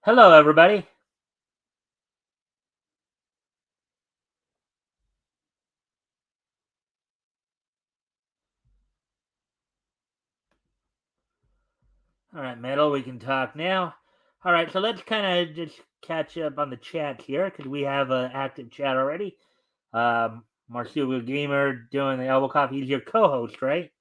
Hello, everybody. All right, Metal, we can talk now. All right, so let's kind of just catch up on the chat here because we have an active chat already. Marsupial Gamer doing the elbow coffee. He's your co-host, right?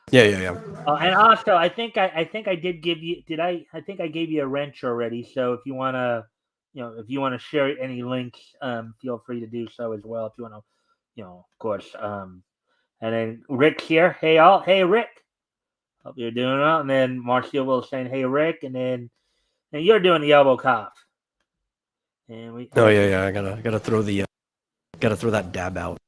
Yeah. And also, I think I did give you. Did I? I think I gave you a wrench already. So if you wanna, if you wanna share any links, feel free to do so as well. If you wanna, of course. And then Rick's here. Hey all. Hey Rick. Hope you're doing well. And then Marcia will saying, "Hey Rick," and then you're doing the elbow cough. And we. Oh yeah. I gotta throw the gotta throw that dab out.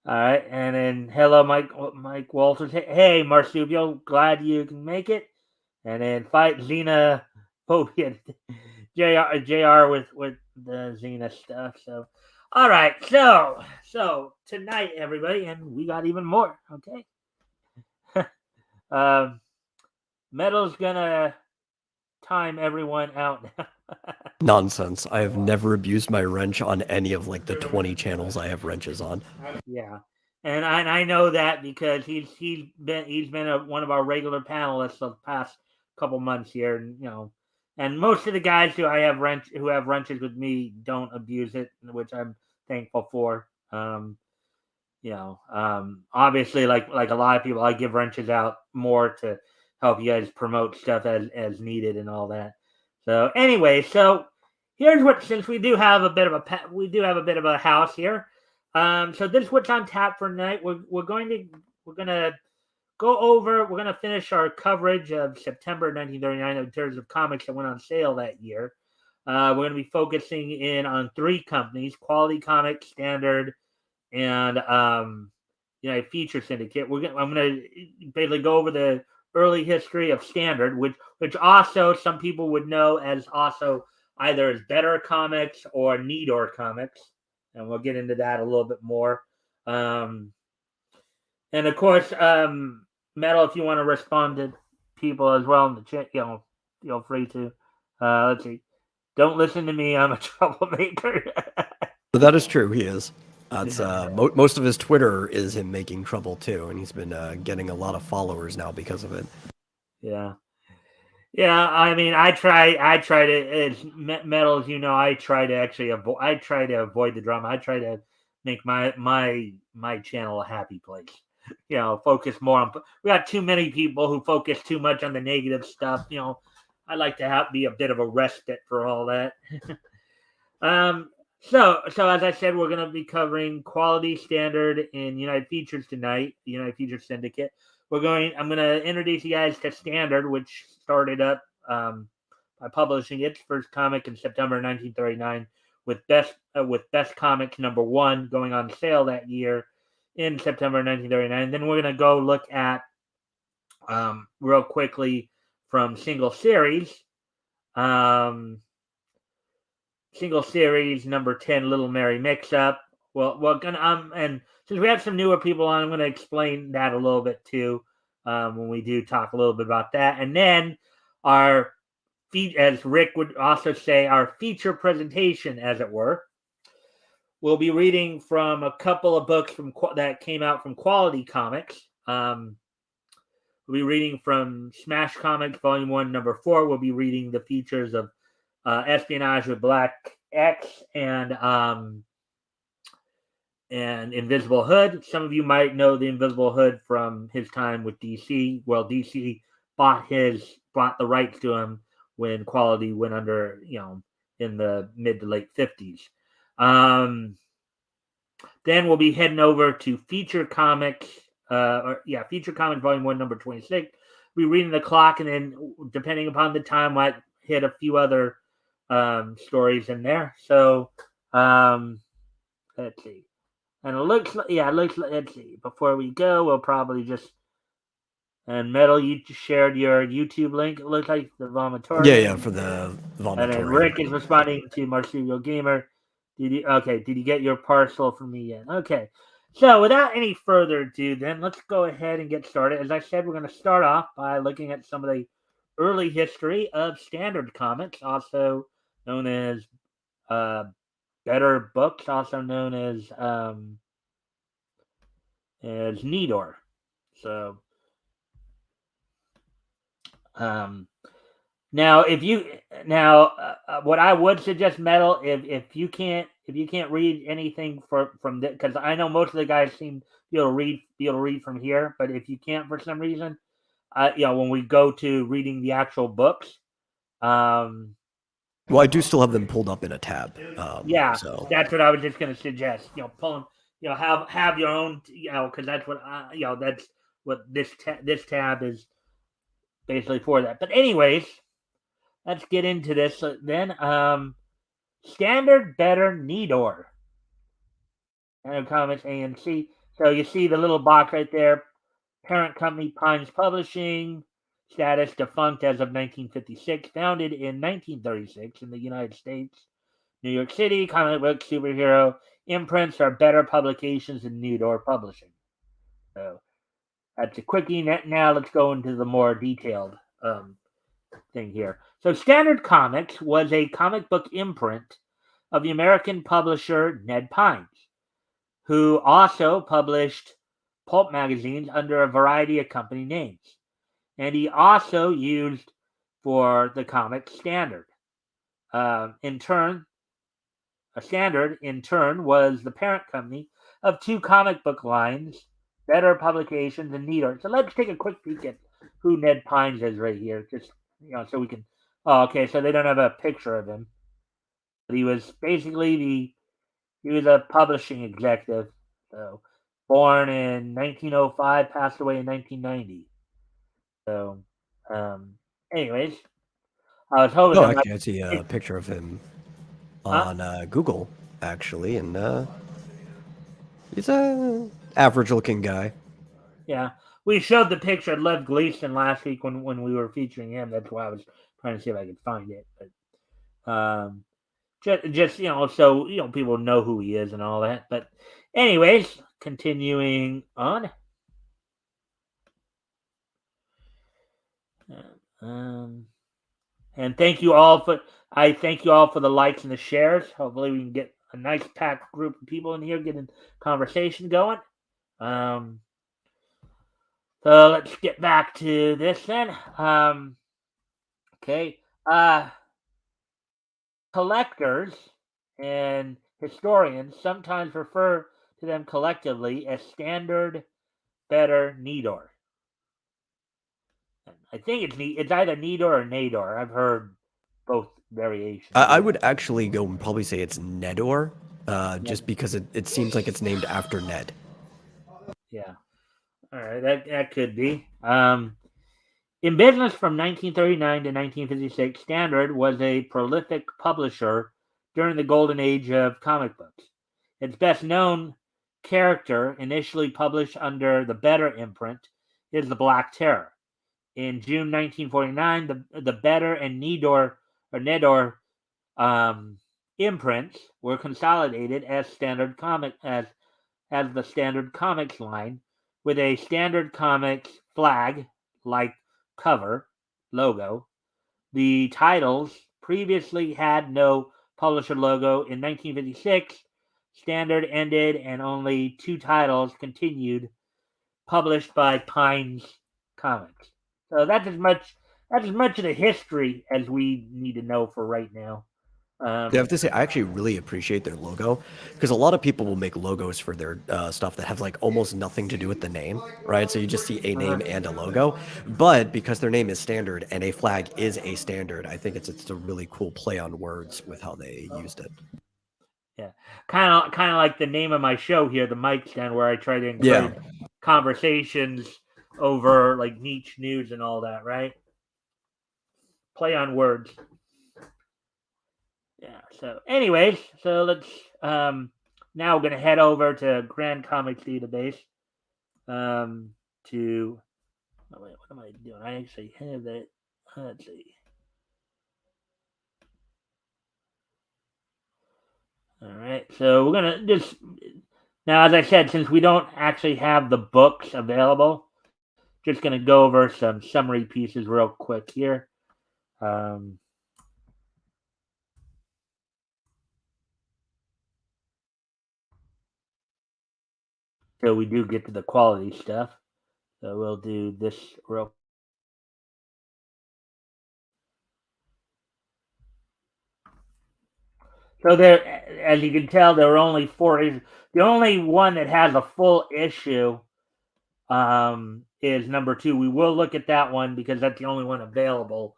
All right, and then hello, Mike Walters. Hey, Marsupial, glad you can make it. And then fight Xena phobia, Jr. with the Xena stuff. So, all right, so tonight, everybody, and we got even more. Okay, um, Metal's gonna time everyone out now. Nonsense. I have never abused my wrench on any of like the 20 channels I have wrenches on. Yeah, and I know that because he's been one of our regular panelists the past couple months here, and and most of the guys who have wrenches with me don't abuse it, which I'm thankful for. Obviously, like a lot of people, I give wrenches out more to help you guys promote stuff as needed and all that. So anyway, so here's what since we do have a bit of a house here. So this is what's on tap for tonight. We're gonna we're gonna finish our coverage of September 1939 in terms of comics that went on sale that year. We're gonna be focusing in on three companies: Quality Comics, Standard, and United Feature Syndicate. I'm gonna basically go over the early history of Standard, which also some people would know as also either as Better Comics or Needor Comics, and we'll get into that a little bit more. And of course, Metal, if you want to respond to people as well in the chat, feel free to. Let's see. Don't listen to me. I'm a troublemaker. But that is true. He is. That's most of his Twitter is him making trouble too, and he's been getting a lot of followers now because of it. Yeah. Yeah, I mean, I try to as Metal as I try to actually avoid the drama. I try to make my channel a happy place. Focus more on. We got too many people who focus too much on the negative stuff. I like to be a bit of a respite for all that. So as I said, we're going to be covering Quality, Standard, and United Features tonight. United Feature Syndicate. I'm going to introduce you guys to Standard, which started up by publishing its first comic in September 1939, with Best Comics #1 going on sale that year in September 1939. Then we're going to go look at real quickly from single series. Single series number 10, Little Mary Mix Up. Well, we're gonna and since we have some newer people on, I'm gonna explain that a little bit too when we do talk a little bit about that, and then our as Rick would also say, our feature presentation, as it were. We'll be reading from a couple of books that came out from Quality Comics. We'll be reading from Smash Comics Volume 1, Number 4. We'll be reading the features of Espionage with Black X and Invisible Hood. Some of you might know the Invisible Hood from his time with DC. Well, DC bought the rights to him when Quality went under, in the mid to late 50s. Then we'll be heading over to Feature Comics, Feature Comics Volume 1, Number 26. We'll be reading the clock, and then depending upon the time, might hit a few other stories in there. So let's see. And it looks like, let's see. Before we go, we'll probably just, and Metal, you just shared your YouTube link. It looks like the Vomitorium. Yeah, for the And then Vomitorium. Rick is responding to Marsupial Gamer. Did you get your parcel from me yet? Okay. So without any further ado, then let's go ahead and get started. As I said, we're going to start off by looking at some of the early history of standard comics, also known as better books, also known as Nidor. So now, what I would suggest, Metal, if you can't read anything from this, because I know most of the guys seem to be able to read from here, but if you can't for some reason, when we go to reading the actual books, well, I do still have them pulled up in a tab. yeah, So that's what I was just going to suggest. Pull them, have your own, because that's what that's what this tab is basically for that. But anyways, let's get into this then. Standard better Nidor. And Comics ANC. So you see the little box right there. Parent company Pines Publishing. Status defunct as of 1956. Founded in 1936 in the United States. New York City. Comic book superhero. Imprints are better publications than Nidor Publishing. So that's a quickie. Now let's go into the more detailed thing here. So Standard Comics was a comic book imprint of the American publisher Ned Pines, who also published pulp magazines under a variety of company names. And he also used for the comic Standard. Standard, in turn, was the parent company of two comic book lines, Better Publications and Nidor. So let's take a quick peek at who Ned Pines is right here, just so we can. Oh, okay, so they don't have a picture of him, but he was basically he was a publishing executive. So born in 1905, passed away in 1990. So, anyways, I was hoping no, that actually, I see a picture of him on Google, actually, and he's a average-looking guy. Yeah, we showed the picture of Lev Gleason last week when we were featuring him. That's why I was trying to see if I could find it. But just so people know who he is and all that. But anyways, continuing on. And thank you all for the likes and the shares. Hopefully, we can get a nice packed group of people in here, getting conversation going. So let's get back to this then. Okay. Collectors and historians sometimes refer to them collectively as Standard, Better, Nidor. I think it's either Nidor or Nador. I've heard both variations. I would actually go and probably say it's Nedor, just because it seems like it's named after Ned. Yeah. All right, that could be. In business from 1939 to 1956, Standard was a prolific publisher during the golden age of comic books. Its best known character, initially published under the Better imprint, is the Black Terror. In June 1949, the Better and Nedor imprints were consolidated as the Standard Comics line, with a Standard Comics flag-like cover logo. The titles previously had no publisher logo. In 1956, Standard ended and only two titles continued, published by Pines Comics. So that's as much of the history as we need to know for right now. I have to say, I actually really appreciate their logo, because a lot of people will make logos for their stuff that have like almost nothing to do with the name, right? So you just see a name and a logo, but because their name is Standard and a flag is a standard, I think it's a really cool play on words with how they used it. Yeah, kind of like the name of my show here, the Mikestand, where I try to encourage conversations over like niche news and all that, right? Play on words. Yeah. So, anyways, so let's now we're going to head over to Grand Comics Database to. Oh, wait, what am I doing? I actually have that. Let's see. All right, so we're gonna just now, as I said, since we don't actually have the books available, just gonna go over some summary pieces real quick here. Um, so we do get to the quality stuff. So we'll do this real. So there, as you can tell, there are only four. The only one that has a full issue is number 2. We will look at that one because that's the only one available.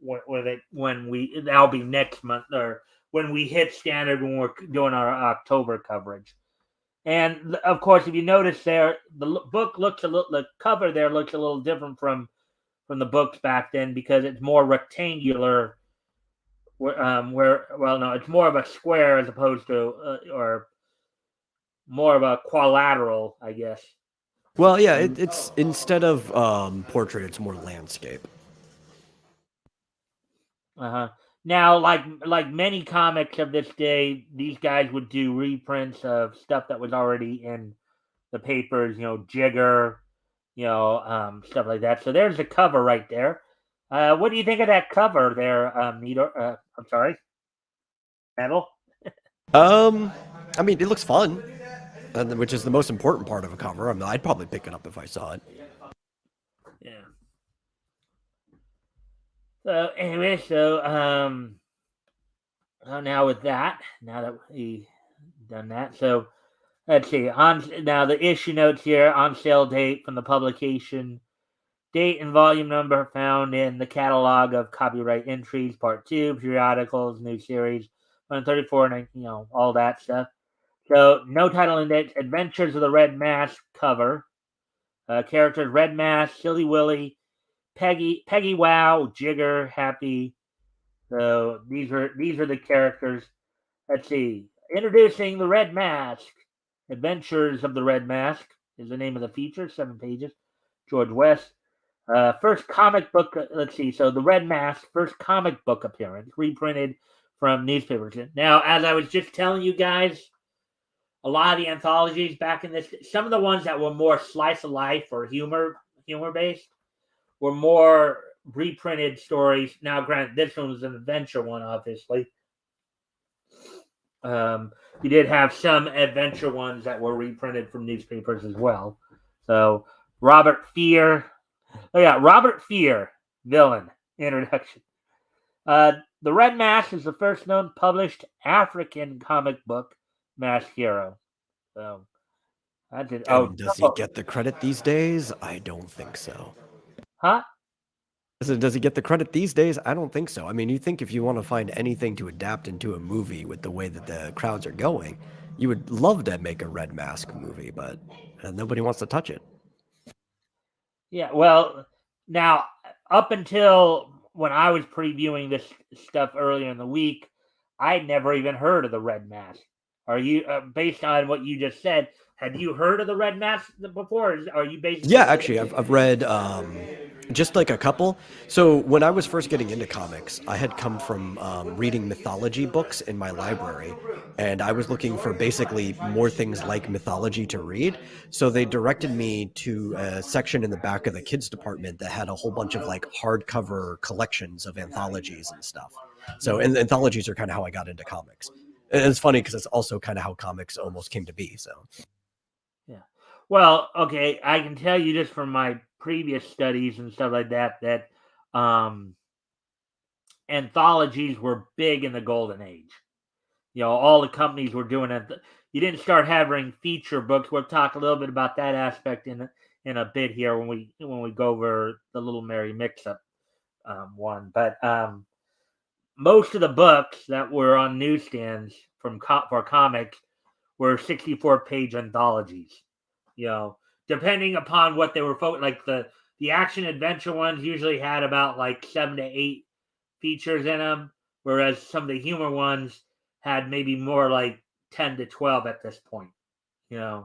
That'll be next month or when we hit standard when we're doing our October coverage. And of course, if you notice there, the book looks the cover there looks a little different from the books back then because it's more rectangular. It's more of a square as opposed to or more of a quadrilateral, I guess. Well, yeah, it's instead of portrait, it's more landscape. Uh-huh. Now, like many comics of this day, these guys would do reprints of stuff that was already in the papers, Jigger, stuff like that. So there's the cover right there. What do you think of that cover there, Nito? I'm sorry, Metal? I mean, it looks fun, which is the most important part of a cover. I mean, I'd probably pick it up if I saw it. Yeah. So anyway, now with that, now that we done that, so let's see. Now the issue notes here: on sale date from the publication, date and volume number found in the catalog of copyright entries, part 2, periodicals, new series, 134, and all that stuff. So no title index. Adventures of the Red Mask cover. Characters: Red Mask, Silly Willy, Peggy Wow, Jigger, Happy. So these are the characters. Let's see. Introducing the Red Mask. Adventures of the Red Mask is the name of the feature. 7 pages. George West. First comic book. Let's see. So the Red Mask first comic book appearance, reprinted from newspapers. Now, as I was just telling you guys, a lot of the anthologies back in this, some of the ones that were more slice of life or humor based, were more reprinted stories. Now, granted, this one was an adventure one, obviously. You did have some adventure ones that were reprinted from newspapers as well. So, Robert Fear. Oh, yeah, Robert Fear, villain, introduction. The Red Mask is the first known published African comic book mask hero. So, that's it. And does he get the credit these days? I don't think so. Huh? Does he get the credit these days? I don't think so. I mean, you think if you want to find anything to adapt into a movie with the way that the crowds are going, you would love to make a Red Mask movie, but nobody wants to touch it. Yeah, well, now, up until when I was previewing this stuff earlier in the week, I'd never even heard of the Red Mask. Are you, based on what you just said, had you heard of the Red Mask before? Are you basically? Yeah, actually, I've read just like a couple. So when I was first getting into comics, I had come from reading mythology books in my library, and I was looking for basically more things like mythology to read. So they directed me to a section in the back of the kids department that had a whole bunch of like hardcover collections of anthologies and stuff. So and anthologies are kind of how I got into comics. And it's funny because it's also kind of how comics almost came to be. So. Yeah. Well, okay, I can tell you just from my previous studies and stuff like that anthologies were big in the golden age. All the companies were doing it. You didn't start having feature books. We'll talk a little bit about that aspect in a bit here when we go over the Little Mary Mix-Up one. But most of the books that were on newsstands for comics were 64-page anthologies. Depending upon what they were like the action adventure ones usually had about like 7 to 8 features in them, whereas some of the humor ones had maybe more like 10 to 12 at this point. Yeah,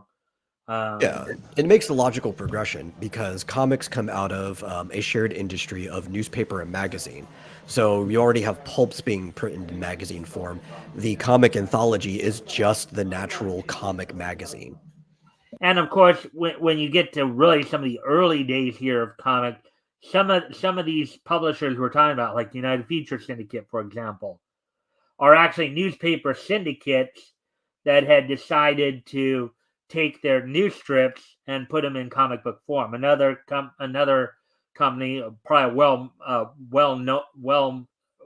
it makes the logical progression because comics come out of a shared industry of newspaper and magazine. So you already have pulps being printed in magazine form. The comic anthology is just the natural comic magazine. And of course, when you get to really some of the early days here of comic, some of these publishers we're talking about, like United Feature Syndicate, for example, are actually newspaper syndicates that had decided to take their news strips and put them in comic book form. Another company, probably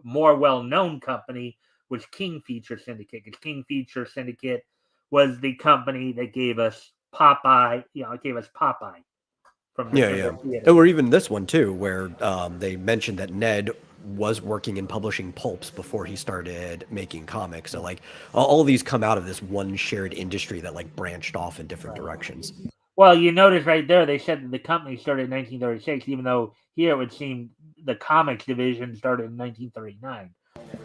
more well known company, was King Feature Syndicate. Because King Feature Syndicate was the company that gave us Popeye. It gave us Popeye from the Yeah, from yeah. the theater. Or even this one too, where they mentioned that Ned was working in publishing pulps before he started making comics. So like all of these come out of this one shared industry that like branched off in different directions. Well, you notice right there, they said that the company started in 1936, even though here it would seem the comics division started in 1939.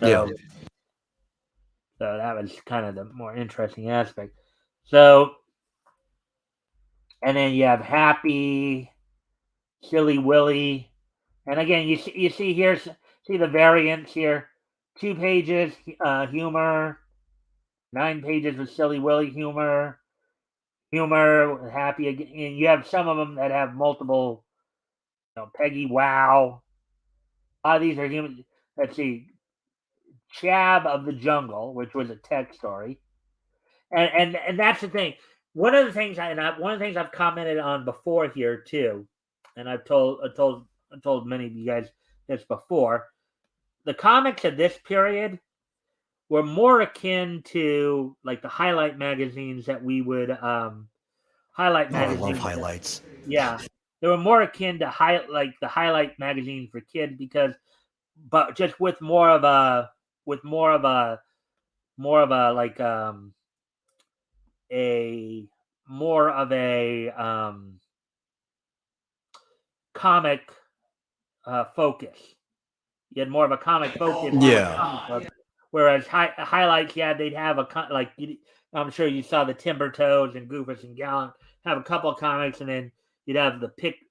Yeah. So, so that was kind of the more interesting aspect. So, and then you have Happy, Silly Willy, and again, you see here, see the variants here: 2 pages humor, 9 pages with Silly Willy humor, Happy again. And you have some of them that have multiple. Peggy Wow. A lot of these are human. Let's see, Chab of the Jungle, which was a tech story, and that's the thing. One of the things one of the things I've commented on before here too, and I told many of you guys this before. The comics of this period were more akin to like the highlight magazines that we would highlight Oh, I love magazines. highlights. Yeah, they were more akin to like the highlight magazine for kids but just with more of a like a more of a comic focus. You had more of a comic focus in the Yeah. comic book, whereas highlights, yeah, they'd have I'm sure you saw the Timber Toes and Goofus and Gallant have a couple of comics, and then you'd have the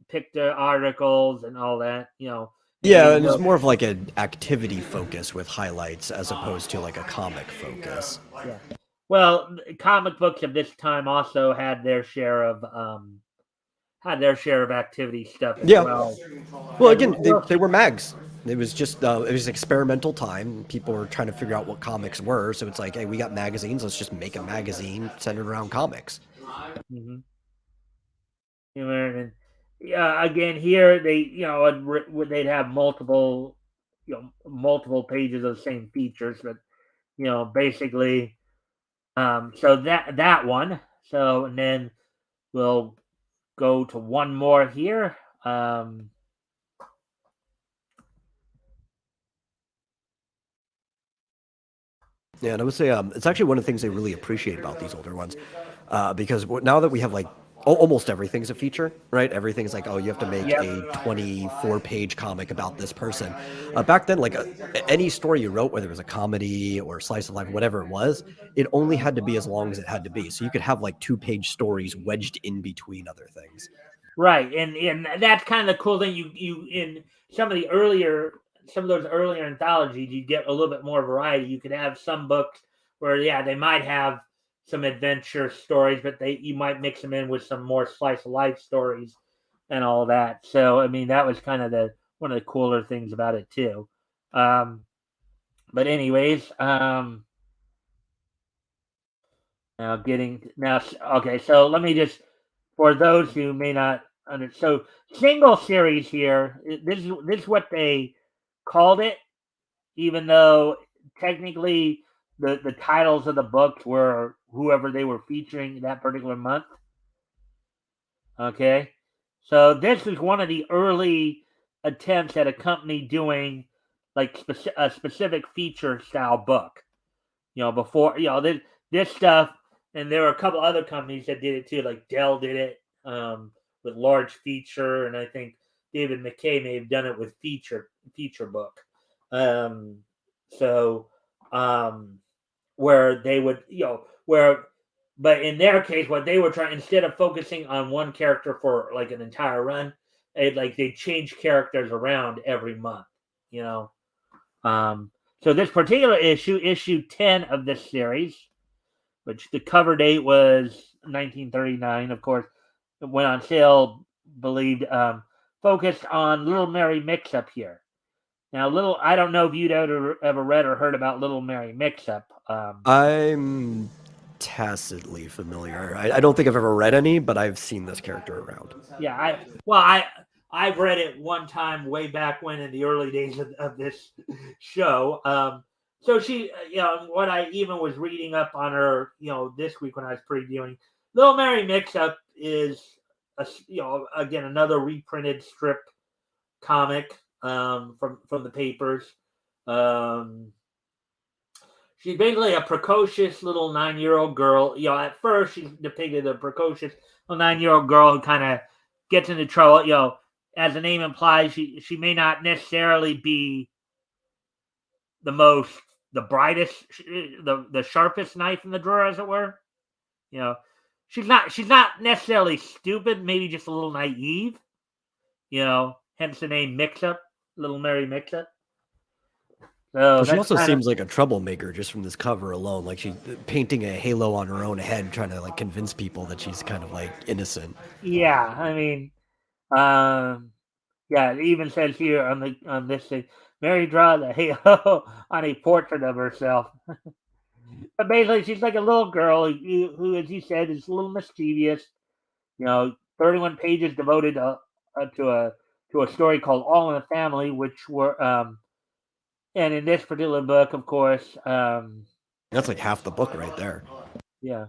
picture articles and all that, and Yeah, maybe and it's more of like an activity focus with highlights as opposed to like a comic focus. yeah. Well, comic books of this time also had their share of activity stuff as Yeah. well. Well, And again, they were mags. It was just it was experimental time. People were trying to figure out what comics were, so it's like, hey, we got magazines. Let's just make a magazine centered around comics. mhm. And yeah, again here they'd have multiple pages of the same features, but basically so that one. So and then we'll go to one more here. Yeah, and I would say it's actually one of the things I really appreciate about these older ones, because now that we have like almost everything's a feature, right? Everything's like, oh, you have to make Yep. a 24-page comic about this person. Back then, like any story you wrote, whether it was a comedy or slice of life, whatever it was, it only had to be as long as it had to be. So you could have like 2-page stories wedged in between other things. Right, and that's kind of the cool thing. You in some of those earlier anthologies, you get a little bit more variety. You could have some books where they might have some adventure stories, but you might mix them in with some more slice of life stories and all that. So I mean, that was kind of the one of the cooler things about it too. But anyways, okay. So let me just, for those who may not understand, so single series here. This is what they called it, even though technically the titles of the books were whoever they were featuring that particular month. Okay, so this is one of the early attempts at a company doing like a specific feature style book. Before this stuff, and there were a couple other companies that did it too. Like Dell did it with large feature, and I think David McKay may have done it with feature book. So, um, where they would, but in their case, what they were trying, instead of focusing on one character for like an entire run, they change characters around every month, you know. So this particular issue 10 of this series, which the cover date was 1939, of course, it went on sale, believed, focused on Little Mary Mix-Up here. Now, I don't know if you'd ever read or heard about Little Mary Mix-Up. I'm tacitly familiar. I don't think I've ever read any, but I've seen this character around. Yeah, I've read it one time way back when in the early days of this show. So she, what I even was reading up on her, this week when I was previewing, Little Mary Mix-Up is, again, another reprinted strip comic from the papers. She's basically a precocious little 9-year-old girl. At first she's depicted a precocious little 9-year-old girl who kind of gets into trouble. As the name implies, she may not necessarily be the brightest, the sharpest knife in the drawer, as it were. She's not necessarily stupid, maybe just a little naive. Hence the name Mix Up, Little Mary Mix Up. So she also seems like a troublemaker just from this cover alone. Like she's painting a halo on her own head, trying to like convince people that she's kind of like innocent. Yeah, I mean, yeah, it even says here on this thing, Mary draws a halo on a portrait of herself. But basically, she's like a little girl who, as you said, is a little mischievous. 31 pages devoted to a story called All in the Family, which were and in this particular book, of course, that's like half the book right there. Yeah.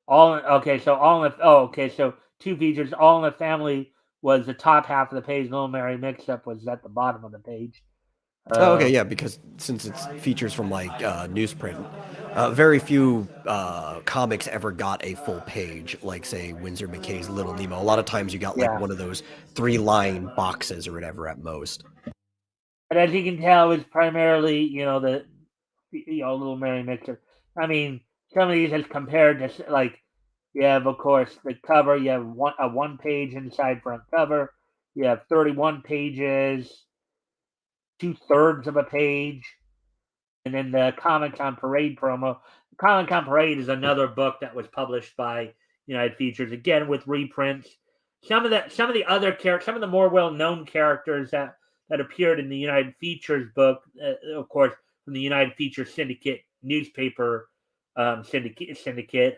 So 2 features. All in the Family was the top half of the page. Little Mary Mix-Up was at the bottom of the page. Okay, yeah, because since it's features from like newsprint, very few comics ever got a full page, like say Winsor McKay's Little Nemo. A lot of times you got like one of those 3-line boxes or whatever at most. But as you can tell, it's primarily the Little Mary Mix-Up. I mean, some of these as compared to like you have, of course, the cover. You have a 1-page inside front cover. You have 31 pages, 2/3 of a page, and then the Comics on Parade promo. Comics on Parade is another book that was published by United Features, again with reprints. Some of the other characters, some of the more well-known characters that appeared in the United Features book, of course, from the United Features Syndicate newspaper syndicate,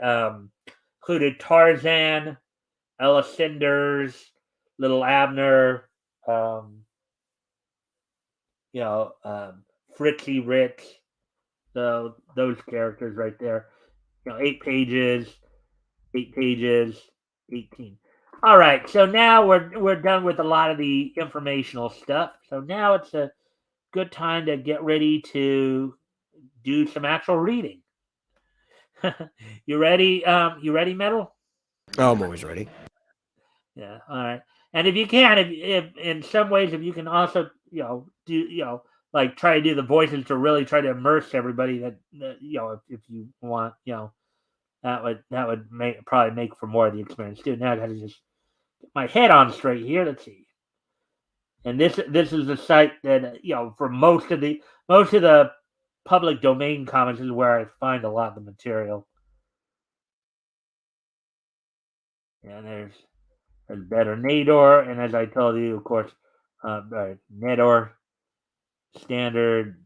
included Tarzan, Ella Cinders, Little Abner, Fritzy Rich. So those characters right there. 8 pages, 18. All right, so now we're done with a lot of the informational stuff. So now it's a good time to get ready to do some actual reading. You ready? You ready, Metal? Oh, I'm always ready. Yeah. All right. And if you can, if in some ways, if you can also, do like try to do the voices to really try to immerse everybody. That if you want, that would probably make for more of the experience too. Now I got to just get my head on straight here. Let's see. And this is the site that for most of the public domain comics is where I find a lot of the material. And there's Better Nador, and as I told you, of course, Nador standard.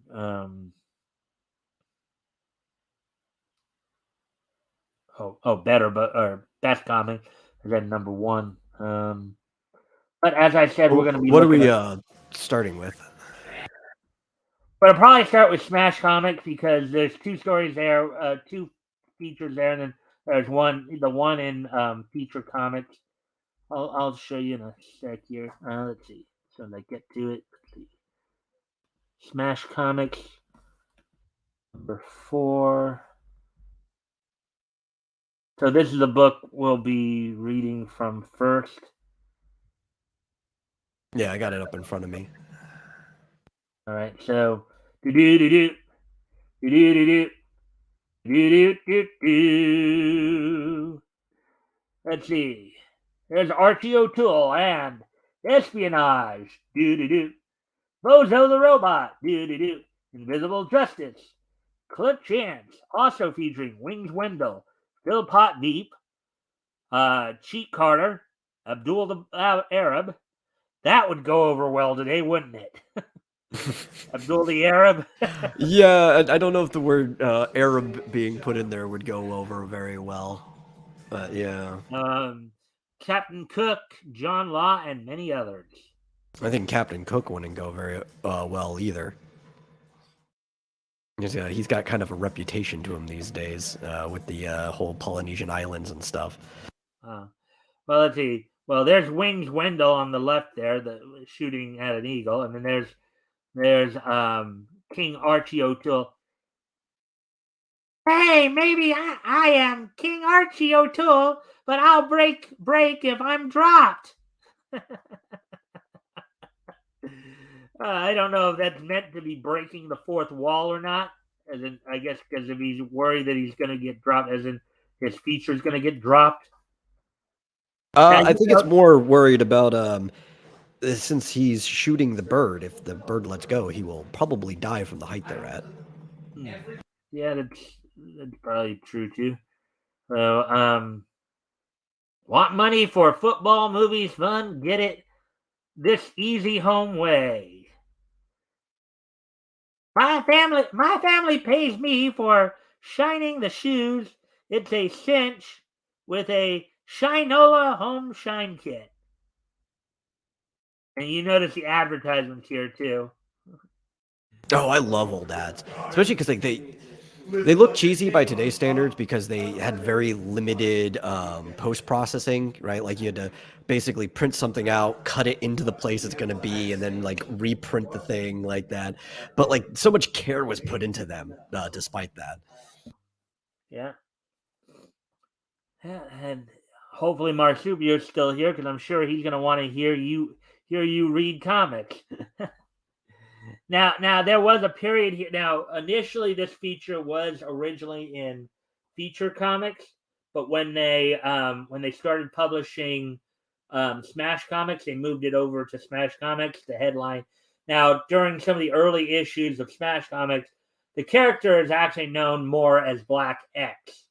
Better, or best comic is at number 1. But as I said, we're going to be. What are we starting with? But I'll probably start with Smash Comics because there's 2 stories there, 2 features there, and then there's the one in Feature Comics. I'll show you in a sec here. Let's see. So I get to it. Let's see. Smash Comics number 4. So this is the book we'll be reading from first. Yeah, I got it up in front of me. All right. So do. Do, do, do. Let's see. There's Archie O'Toole and Espionage. Do, do, do. Bozo the Robot. Do, do, do. Invisible Justice. Clip Chance. Also featuring Wings Wendell, Phil Pot Deep, Cheat Carter, Abdul the Arab. That would go over well today, wouldn't it? Abdul the Arab. Yeah, I don't know if the word Arab being put in there would go over very well, but yeah. Captain Cook, John Law, and many others. I think Captain Cook wouldn't go very well either. He's got kind of a reputation to him these days with the whole Polynesian islands and stuff. Well, let's see. Well, there's Wings Wendell on the left there, shooting at an eagle, and then there's King Archie O'Toole. Hey, maybe I am King Archie O'Toole, but I'll break if I'm dropped. I don't know if that's meant to be breaking the fourth wall or not. As in, I guess because if he's worried that he's going to get dropped, as in his feature's going to get dropped. I think it's more worried about since he's shooting the bird. If the bird lets go, he will probably die from the height they're at. Yeah, that's probably true too. So, want money for football, movies, fun? Get it this easy home way. My family pays me for shining the shoes. It's a cinch with a Shinola home shine kit. And you notice the advertisements here too. Oh, I love old ads, especially because they look cheesy by today's standards because they had very limited post processing, right? Like you had to basically print something out, cut it into the place it's going to be, and then like reprint the thing like that. But like so much care was put into them, despite that. Yeah. And hopefully Marsupio's still here because I'm sure he's going to want to hear you read comics. Now there was a period here. Now initially this feature was originally in Feature Comics, but when they started publishing Smash Comics, they moved it over to Smash Comics, the headline. Now during some of the early issues of Smash Comics, the character is actually known more as Black X,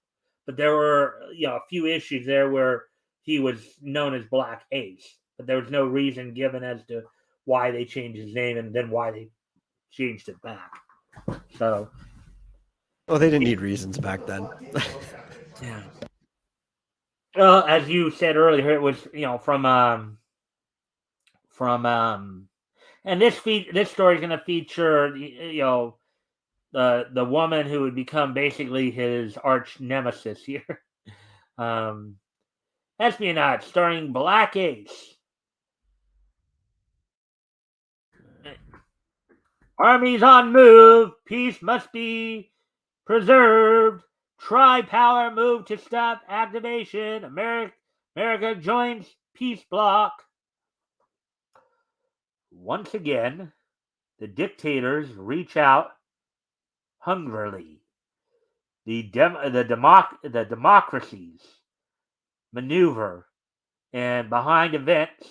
but there were a few issues there where he was known as Black Ace, but there was no reason given as to why they changed his name and then why they changed it back. So, well, they didn't need reasons back then. Yeah. Well, as you said earlier, it was from and this story is going to feature the woman who would become basically his arch nemesis here. Espionage, starring Black Ace. Armies on move. Peace must be preserved. Tri-power move to stop activation. America joins peace bloc. Once again, the dictators reach out hungrily. The democracies maneuver, and behind events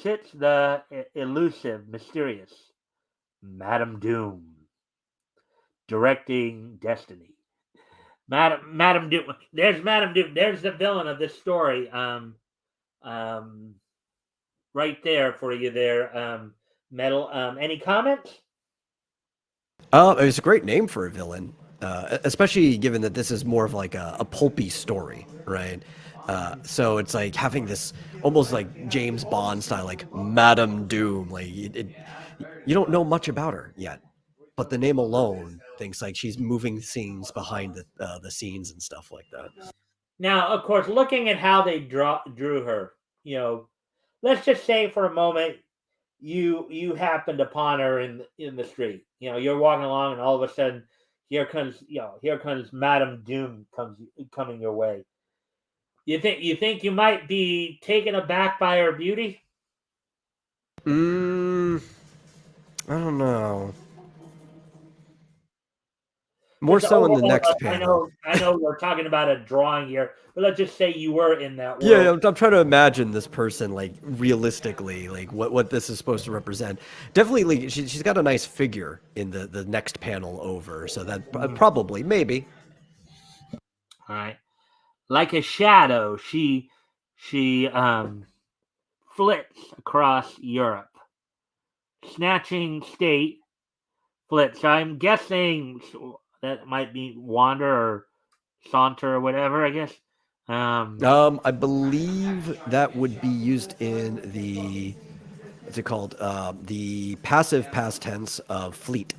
sits the elusive, mysterious Madame Doom, directing destiny. Madame Doom. There's Madame Doom. There's the villain of this story. Right there for you there, Metal. Any comments? It's a great name for a villain, especially given that this is more of like a pulpy story, right? So it's like having this almost like James Bond style, like Madame Doom. Like you don't know much about her yet, but the name alone thinks like she's moving scenes behind the scenes and stuff like that. Now, of course, looking at how they drew her, let's just say for a moment you happened upon her in the street. You're walking along, and all of a sudden, here comes Madame Doom coming your way. You think you might be taken aback by her beauty? I don't know. More so in the next I panel. know we're talking about a drawing here, but let's just say you were in that world. Yeah, I'm trying to imagine this person like realistically, like what this is supposed to represent. Definitely, like, she's got a nice figure in the next panel over, so that probably maybe. All right, like a shadow, she flits across Europe, snatching state flits. I'm guessing that might be wander or saunter or whatever. I guess. I believe that would be used in the what's it called? The passive past tense of fleet,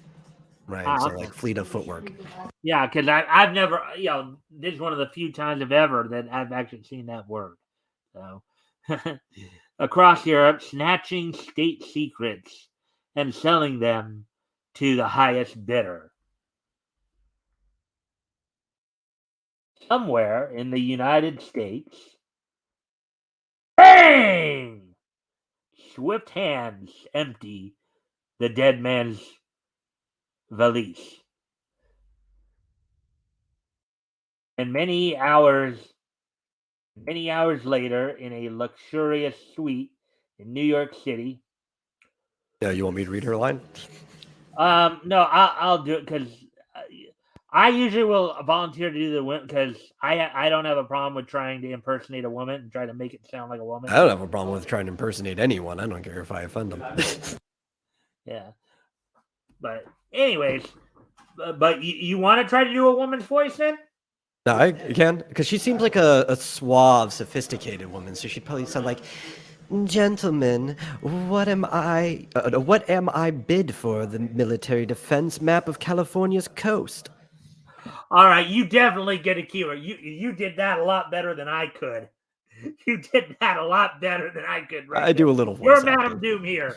right? So Okay. like fleet of footwork. Yeah, because I've never, this is one of the few times I've ever that I've actually seen that word. So, across Europe, snatching state secrets and selling them to the highest bidder. Somewhere in the United States, bang! Swift hands empty the dead man's valise. And many hours later, in a luxurious suite in New York City. Yeah, you want me to read her line? No, I'll do it because I usually will volunteer to do the women because I don't have a problem with trying to impersonate a woman and try to make it sound like a woman. I don't have a problem with trying to impersonate anyone. I don't care if I offend them. Yeah, but anyways, but you want to try to do a woman's voice then? No, I can, because she seems like a suave, sophisticated woman, so she'd probably sound like, "Gentlemen, what am I bid for the military defense map of California's coast?" All right, you definitely get a keyword. You did that a lot better than I could. You did that a lot better than I could. Right I do there. a little voice You're acting. Madam Doom here.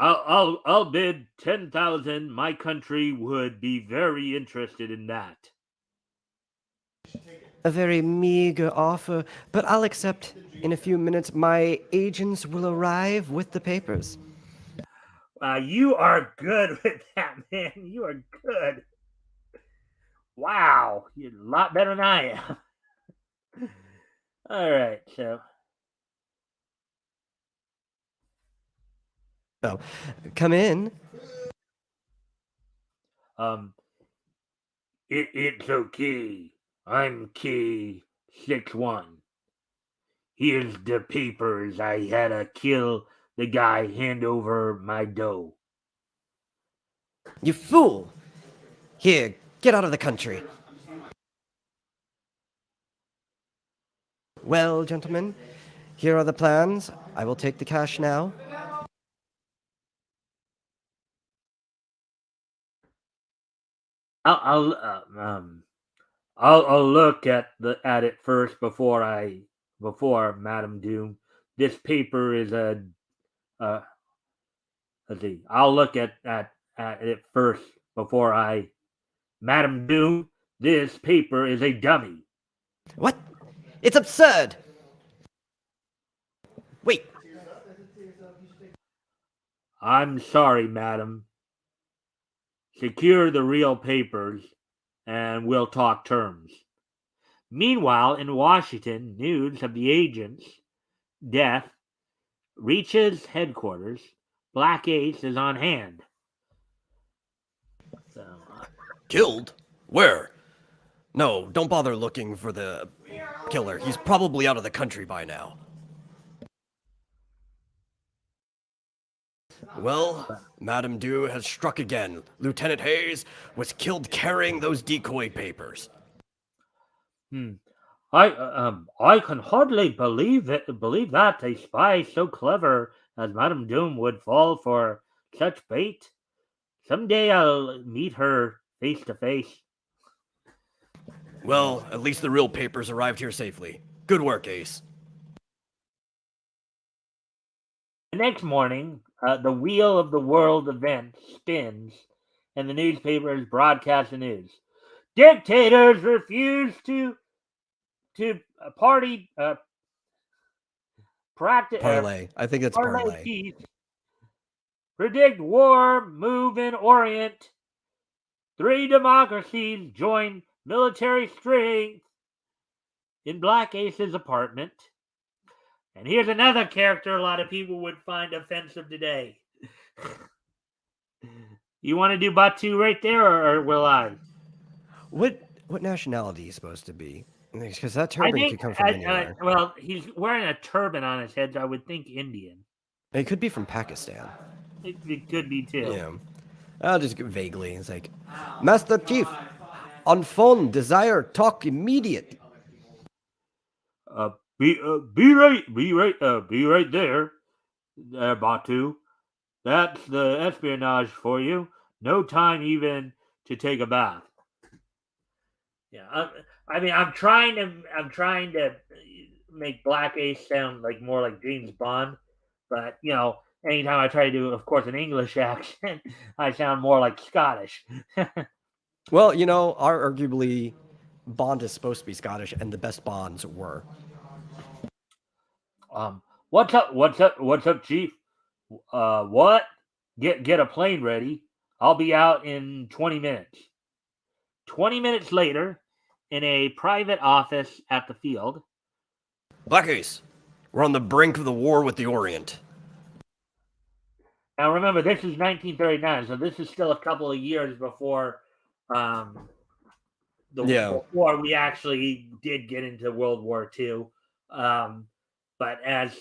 I'll bid 10,000. My country would be very interested in that. A very meager offer, but I'll accept. In a few minutes, my agents will arrive with the papers. You are good with that, man. You are good. Wow, you're a lot better than I am. All right, so. So, come in. It's okay. I'm K61. Here's the papers. I had to kill the guy, hand over my dough. You fool! Here, get out of the country. Well, gentlemen, here are the plans. I will take the cash now. I'll look at it first before Madam Doom. This paper is uh let's see. I'll look at it first before I Madam Doom. This paper is a dummy. What? It's absurd! Wait. I'm sorry, madam. Secure the real papers and we'll talk terms. Meanwhile, in Washington, news of the agent's death reaches headquarters. Black Ace is on hand. So, Killed? Where? No, don't bother looking for the killer. He's probably out of the country by now. Well, Madame Dew has struck again. Lieutenant Hayes was killed carrying those decoy papers. I can hardly believe that a spy so clever as Madame Doom would fall for such bait. Someday I'll meet her face to face. Well, at least the real papers arrived here safely. Good work, Ace. The next morning, the wheel of the world event spins, and the newspapers broadcast the news. Dictators refuse to party practice Parlay. I think it's parlay. peace. Predict war move in Orient. 3 democracies join military strength in Black Ace's apartment. And here's another character a lot of people would find offensive today. You want to do Batu right there, or will I? What nationality is he supposed to be? Because that I turban think, could come from anywhere. well, he's wearing a turban on his head, so I would think Indian. It could be from Pakistan. It could be too. Yeah. I'll just vaguely. It's like, Master Chief, on phone, desire talk immediate. Be right there, Batu. That's the espionage for you. No time even to take a bath. Yeah, I mean, I'm trying to make Black Ace sound like more like James Bond, but anytime I try to do, of course, an English accent, I sound more like Scottish. Well, arguably, Bond is supposed to be Scottish, and the best Bonds were. What's up, Chief? What? Get a plane ready. I'll be out in 20 minutes. 20 minutes later, in a private office at the field. Black Ace, we're on the brink of the war with the Orient. Now remember, this is 1939, so this is still a couple of years before before we actually did get into World War II. But as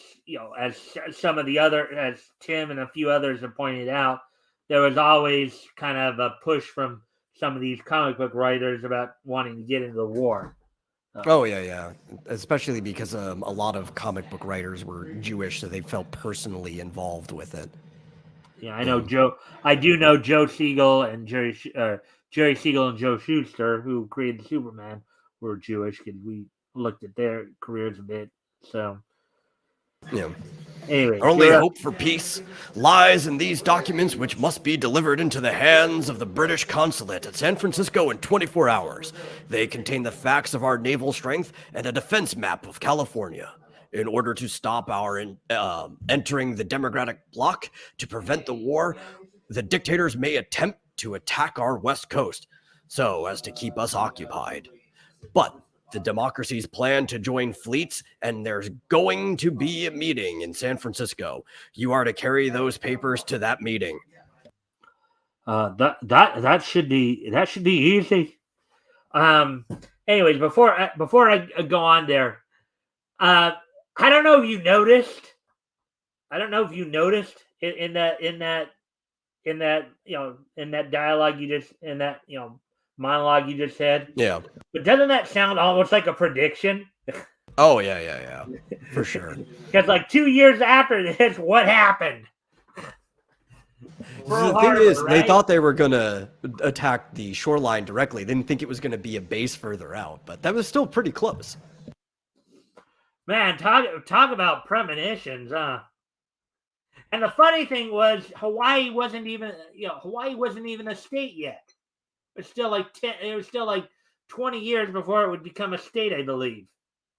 some of the as Tim and a few others have pointed out, there was always kind of a push from some of these comic book writers about wanting to get into the war. Yeah. Especially because a lot of comic book writers were Jewish, so they felt personally involved with it. Yeah, I know Joe. I do know Joe Siegel and Jerry Siegel and Joe Shuster, who created Superman, were Jewish because we looked at their careers a bit. So, yeah. Anyway, our only hope for peace lies in these documents, which must be delivered into the hands of the British consulate at San Francisco in 24 hours. They contain the facts of our naval strength and a defense map of California. In order to stop our entering the Democratic bloc to prevent the war, the dictators may attempt to attack our West Coast so as to keep us occupied. But the democracies plan to join fleets, and there's going to be a meeting in San Francisco. You are to carry those papers to that meeting. That should be easy. Anyways, before I go on there, I don't know if you noticed. In that dialogue you just monologue you just said. Yeah. But doesn't that sound almost like a prediction? Oh yeah, for sure. Because like 2 years after this, what happened? The thing is, right? They thought they were gonna attack the shoreline directly. They didn't think it was gonna be a base further out, but that was still pretty close. Man, talk about premonitions, huh? And the funny thing was, Hawaii wasn't even a state yet. It's still like 20 years before it would become a state, I believe.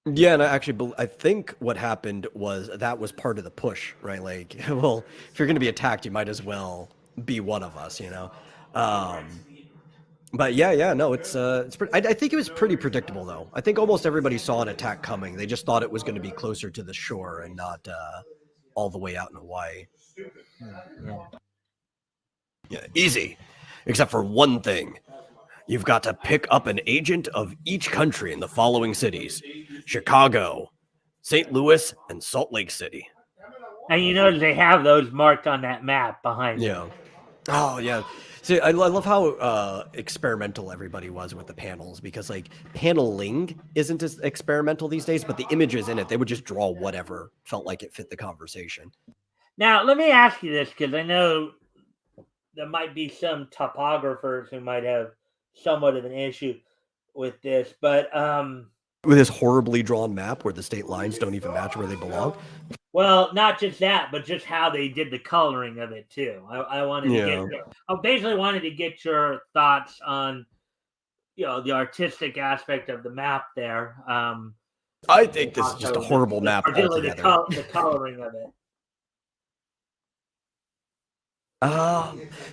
Yeah, and I think what happened was that was part of the push, right? Like, well, if you're going to be attacked, you might as well be one of us, But no, it's pretty, I think it was pretty predictable, though. I think almost everybody saw an attack coming. They just thought it was going to be closer to the shore and not all the way out in Hawaii. Yeah, easy, except for one thing. You've got to pick up an agent of each country in the following cities: Chicago, St. Louis, and Salt Lake City. And they have those marked on that map behind them. Oh, yeah. See, I love how experimental everybody was with the panels, because, like, paneling isn't as experimental these days, but the images in it, they would just draw whatever felt like it fit the conversation. Now, let me ask you this, because I know there might be some topographers who might have somewhat of an issue with this, but with this horribly drawn map where the state lines don't even match where they belong. Well, not just that, but just how they did the coloring of it too. I basically wanted to get your thoughts on the artistic aspect of the map there. I think this is just a horrible map altogether. The coloring of it.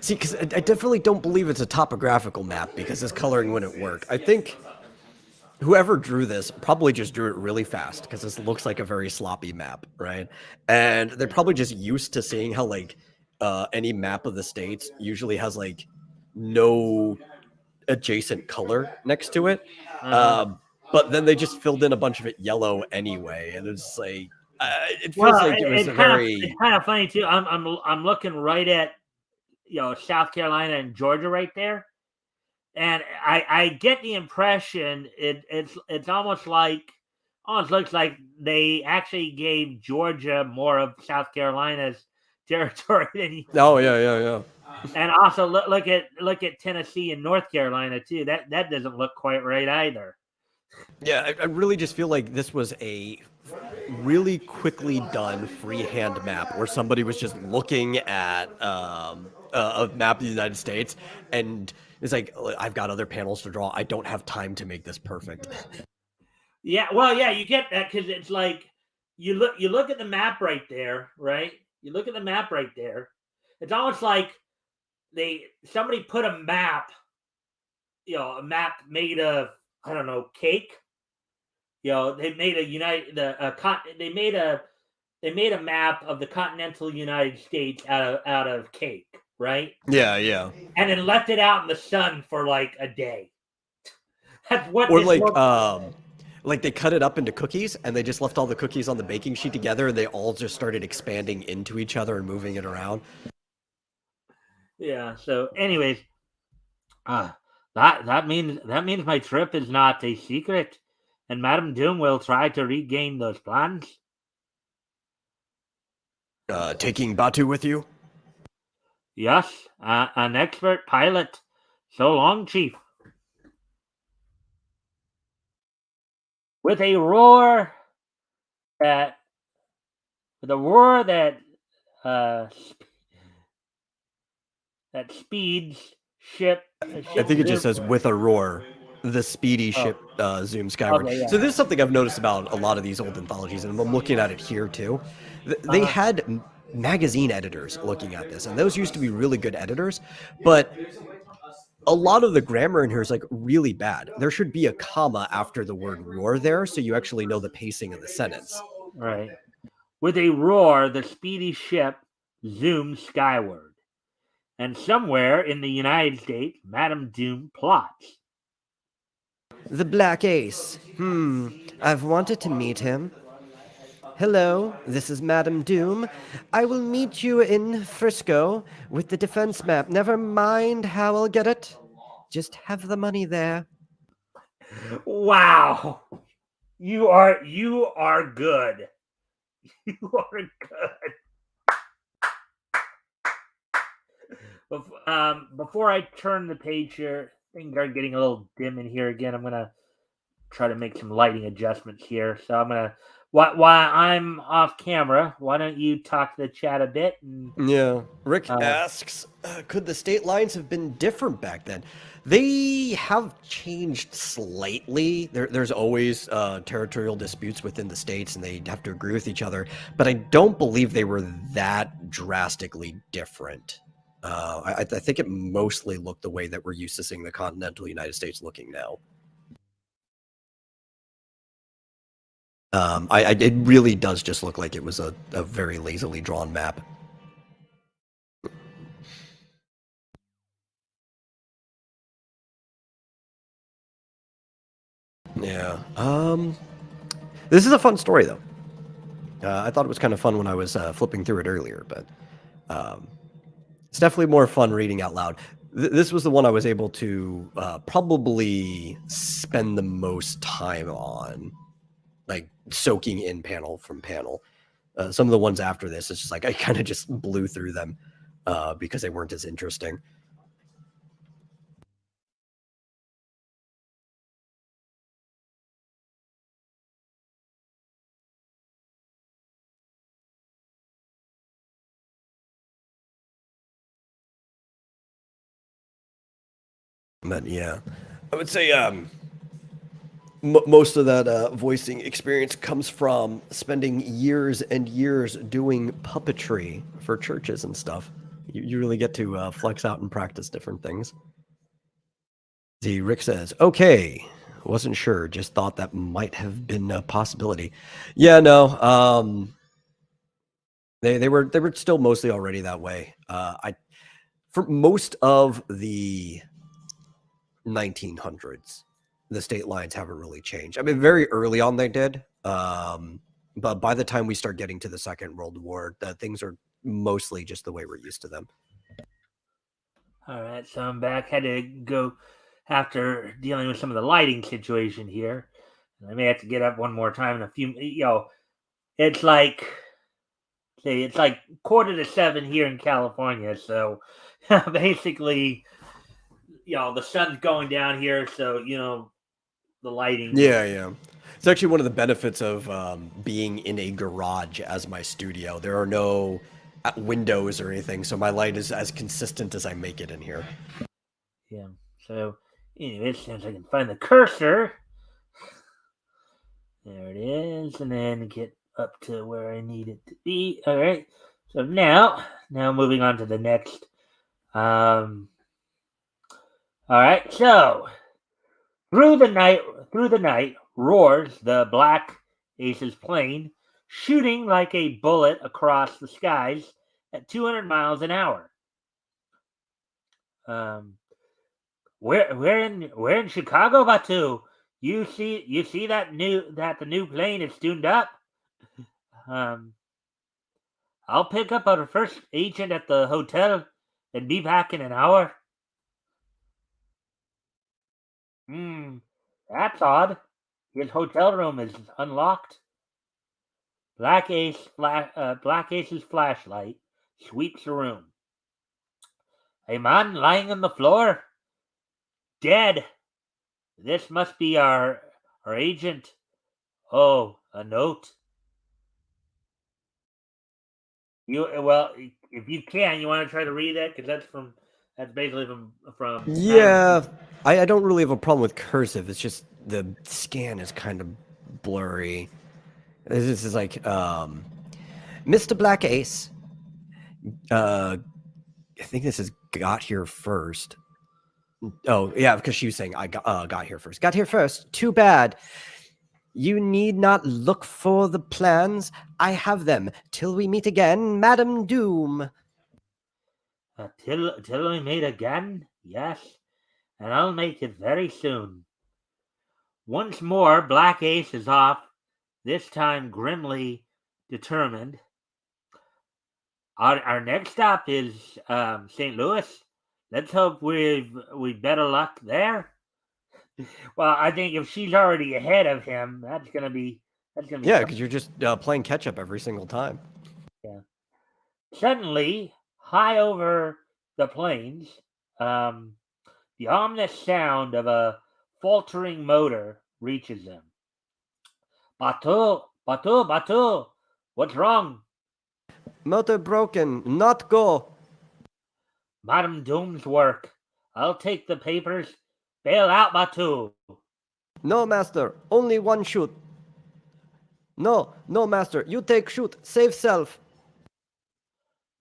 See, because I definitely don't believe it's a topographical map because this coloring wouldn't work. I think whoever drew this probably just drew it really fast because this looks like a very sloppy map, right? And they're probably just used to seeing how like any map of the states usually has like no adjacent color next to it. Uh-huh. But then they just filled in a bunch of it yellow anyway, and it's like it feels Well, like it was a it's very kind of funny too. I'm looking right at South Carolina and Georgia right there, and I get the impression it's almost looks like they actually gave Georgia more of South Carolina's territory than oh yeah. and also look at Tennessee and North Carolina too. That doesn't look quite right either. Yeah, I really just feel like this was a really quickly done freehand map where somebody was just looking at a map of the United States and it's like, I've got other panels to draw. I don't have time to make this perfect. Yeah, well, yeah, you get that because it's like you look at the map right there, right? You look at the map right there. It's almost like somebody put a map made of, I don't know, cake. They made they made a map of the continental United States out of cake, right? Yeah. And then left it out in the sun for like a day. That's what Or this looks like they cut it up into cookies and they just left all the cookies on the baking sheet together and they all just started expanding into each other and moving it around. Yeah. So, anyways, that means my trip is not a secret, and Madame Doom will try to regain those plans. Taking Batu with you? Yes, an expert pilot. So long, Chief. With a roar that, with a roar uh, that speeds ship. I think it just Zoom. says with a roar. The speedy Oh, ship zooms skyward. okay, So yeah. this is something I've noticed about a lot of these old anthologies, and I'm looking at it here too. They Uh-huh. had magazine editors looking at this, and those used to be really good editors, but a lot of the grammar in here is like really bad. There should be a comma after the word roar there, so you actually know the pacing of the sentence. Right. With a roar, the speedy ship zooms skyward. And somewhere in the United States, Madame Doom plots. The Black Ace. I've wanted to meet him. Hello, this is Madame Doom. I will meet you in Frisco with the defense map. Never mind how I'll get it. Just have the money there. Wow. You are good. You are good. Before I turn the page here, things are getting a little dim in here again. I'm gonna try to make some lighting adjustments here. So I'm gonna while I'm off camera, why don't you talk to the chat a bit? And Yeah. Rick uh, asks, could the state lines have been different back then? They have changed slightly. There's always territorial disputes within the states, and they have to agree with each other. But I don't believe they were that drastically different. I think it mostly looked the way that we're used to seeing the continental United States looking now. It really does just look like it was a very lazily drawn map. Yeah. This is a fun story, though. I thought it was kind of fun when I was flipping through it earlier, but it's definitely more fun reading out loud. This was the one I was able to probably spend the most time on, like soaking in panel from panel. Some of the ones after this, it's just like I kind of just blew through them because they weren't as interesting. But yeah, I would say most of that voicing experience comes from spending years and years doing puppetry for churches and stuff. You really get to flex out and practice different things. See, Rick says, "Okay, wasn't sure. Just thought that might have been a possibility." Yeah, no. They were still mostly already that way. I for most of the 1900s, the state lines haven't really changed. I mean, very early on they did, but by the time we start getting to the Second World War, things are mostly just the way we're used to them. All right, so I'm back. Had to go after dealing with some of the lighting situation here. I may have to get up one more time in a few. It's like it's like 6:45 here in California. So basically, the sun's going down here. So the lighting. Yeah. It's actually one of the benefits of being in a garage as my studio. There are no windows or anything, so my light is as consistent as I make it in here. Yeah. So anyway, since I can find the cursor, there it is, and then get up to where I need it to be. All right. So now moving on to the next. Um. All right. So through the night roars the Black Ace's plane, shooting like a bullet across the skies at 200 miles an hour. Um. We're in Chicago, Batu. You see that the new plane is tuned up. Um, I'll pick up our first agent at the hotel and be back in an hour. Hmm, that's odd. His hotel room is unlocked. Black Ace's flashlight sweeps the room. A man lying on the floor, dead. This must be our agent. Oh, a note. If you can, you want to try to read that because that's basically from Madam. Yeah, I don't really have a problem with cursive. It's just the scan is kind of blurry. This is like, Mr. Black Ace. Uh, I think this is got here first. Oh, yeah, because she was saying I got here first. Got here first. Too bad. You need not look for the plans. I have them. Till we meet again, Madam Doom. Till we meet again, yes, and I'll make it very soon. Once more, Black Ace is off. This time, grimly determined. Our next stop is St. Louis. Let's hope we've better luck there. Well, I think if she's already ahead of him, that's gonna be Yeah, tough. because you're just playing catch up every single time. Yeah. Suddenly, high over the plains, um, the ominous sound of a faltering motor reaches them. Batu, what's wrong? Motor broken. Not go. Madam Doom's work. I'll take the papers. Bail out, Batu. No, master. Only one shoot. No, master. You take shoot. Save self.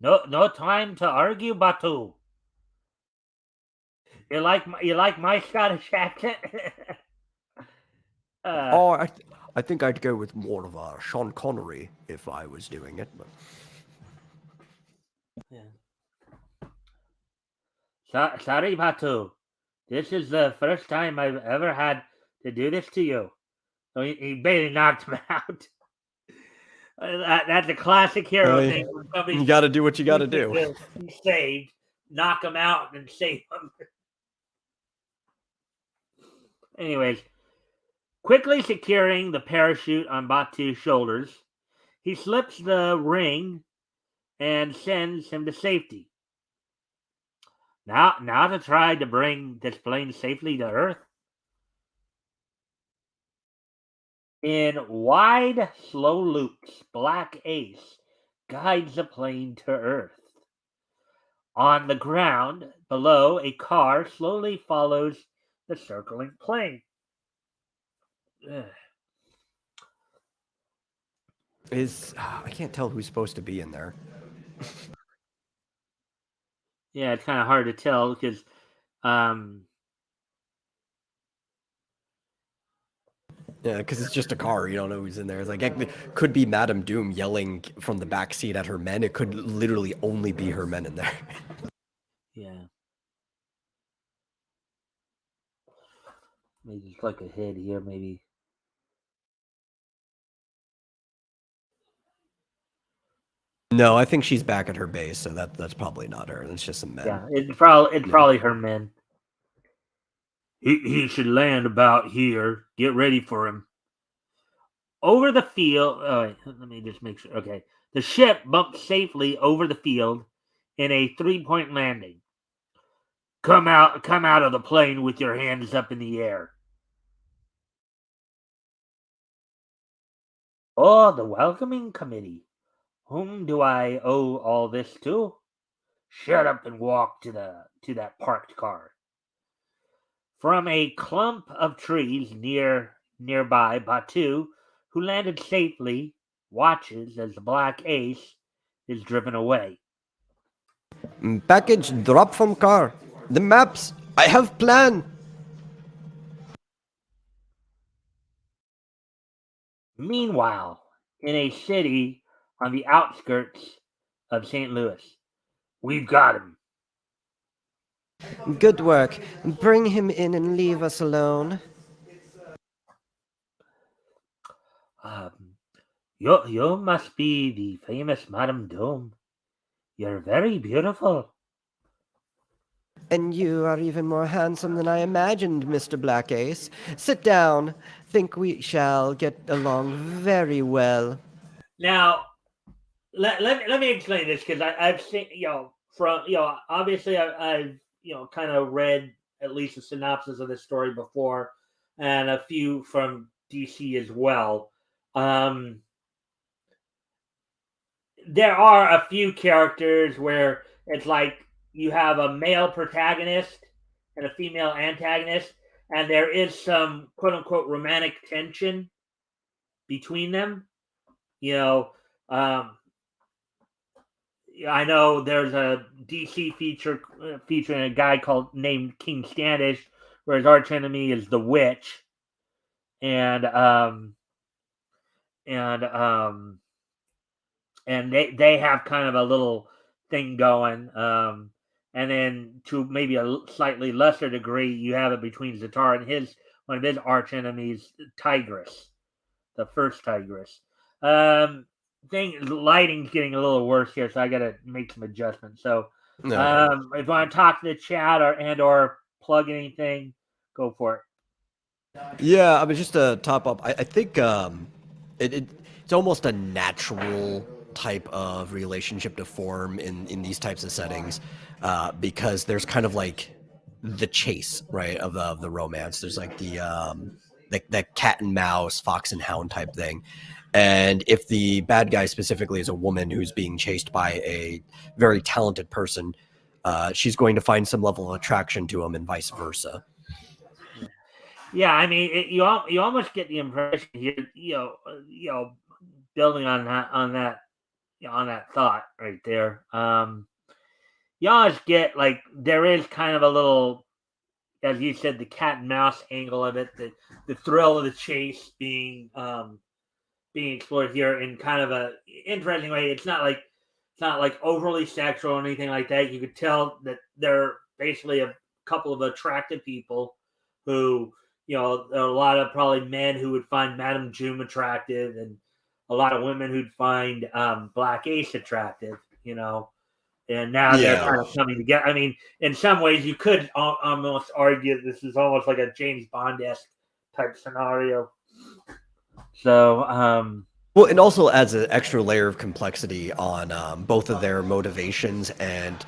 No time to argue, Batu. You like my Scottish accent? uh, Oh, I think I'd go with more of a Sean Connery if I was doing it. But yeah. Sorry, Batu. This is the first time I've ever had to do this to you. So he basically knocked him out. That's a classic hero thing. When you somebody got to do what you got to chooses do. to be saved, knock him out and save him. Anyways, quickly securing the parachute on Batu's shoulders, he slips the ring and sends him to safety. Now to try to bring this plane safely to Earth. In wide, slow loops, Black Ace guides the plane to Earth. On the ground below, a car slowly follows the circling plane. Ugh. I can't tell who's supposed to be in there. Yeah, it's kind of hard to tell because Yeah, because it's just a car. You don't know who's in there. It's like it could be Madame Doom yelling from the back seat at her men. It could literally only be her men in there. yeah, maybe just like a head here, maybe. No, I think she's back at her base, so that's probably not her. That's just some men. Yeah, it's Yeah. probably her men. He should land about here. Get ready for him. Over the field. Oh, wait, let me just make sure. Okay, the ship bumped safely over the field in a 3-point landing. Come out of the plane with your hands up in the air. Oh, the welcoming committee. Whom do I owe all this to? Shut up and walk to that parked car. From a clump of trees nearby, Batu, who landed safely, watches as the Black Ace is driven away. Package drop from car. The maps. I have plan. Meanwhile, in a city on the outskirts of St. Louis, we've got him. Good work. Bring him in and leave us alone. Um, you must be the famous Madame Doom. You're very beautiful. And you are even more handsome than I imagined, Mr. Black Ace. Sit down. Think we shall get along very well. Now, let me explain this because I've seen from obviously I've kind of read at least a synopsis of this story before, and a few from DC as well. Um, there are a few characters where it's like you have a male protagonist and a female antagonist, and there is some quote unquote romantic tension between them. You know, um, I know there's a DC feature featuring a guy named King Standish, where his arch enemy is the Witch, and and um, and they have kind of a little thing going. And then to maybe a slightly lesser degree, you have it between Zatar and his one of his arch enemies, Tigress, the first Tigress. Lighting's getting a little worse here, so I got to make some adjustments. So, No. if you want to talk to the chat or plug anything, go for it. Yeah, I mean, just to top up, I think it's almost a natural type of relationship to form in these types of settings because there's kind of like the chase, right, of the romance. There's like the cat and mouse, fox and hound type thing. And if the bad guy specifically is a woman who's being chased by a very talented person, she's going to find some level of attraction to him and vice versa. Yeah, I mean, you almost get the impression here, building on that thought right there. You always get like there is kind of a little, as you said, the cat and mouse angle of it, the thrill of the chase being explored here in kind of a interesting way. It's not like overly sexual or anything like that. You could tell that they're basically a couple of attractive people who, there are a lot of probably men who would find Madame Doom attractive, and a lot of women who'd find Black Ace attractive. And now they're Yeah. kind of coming together. I mean, in some ways, you could almost argue this is almost like a James Bond-esque type scenario. So, Well, it also adds an extra layer of complexity on both of their motivations and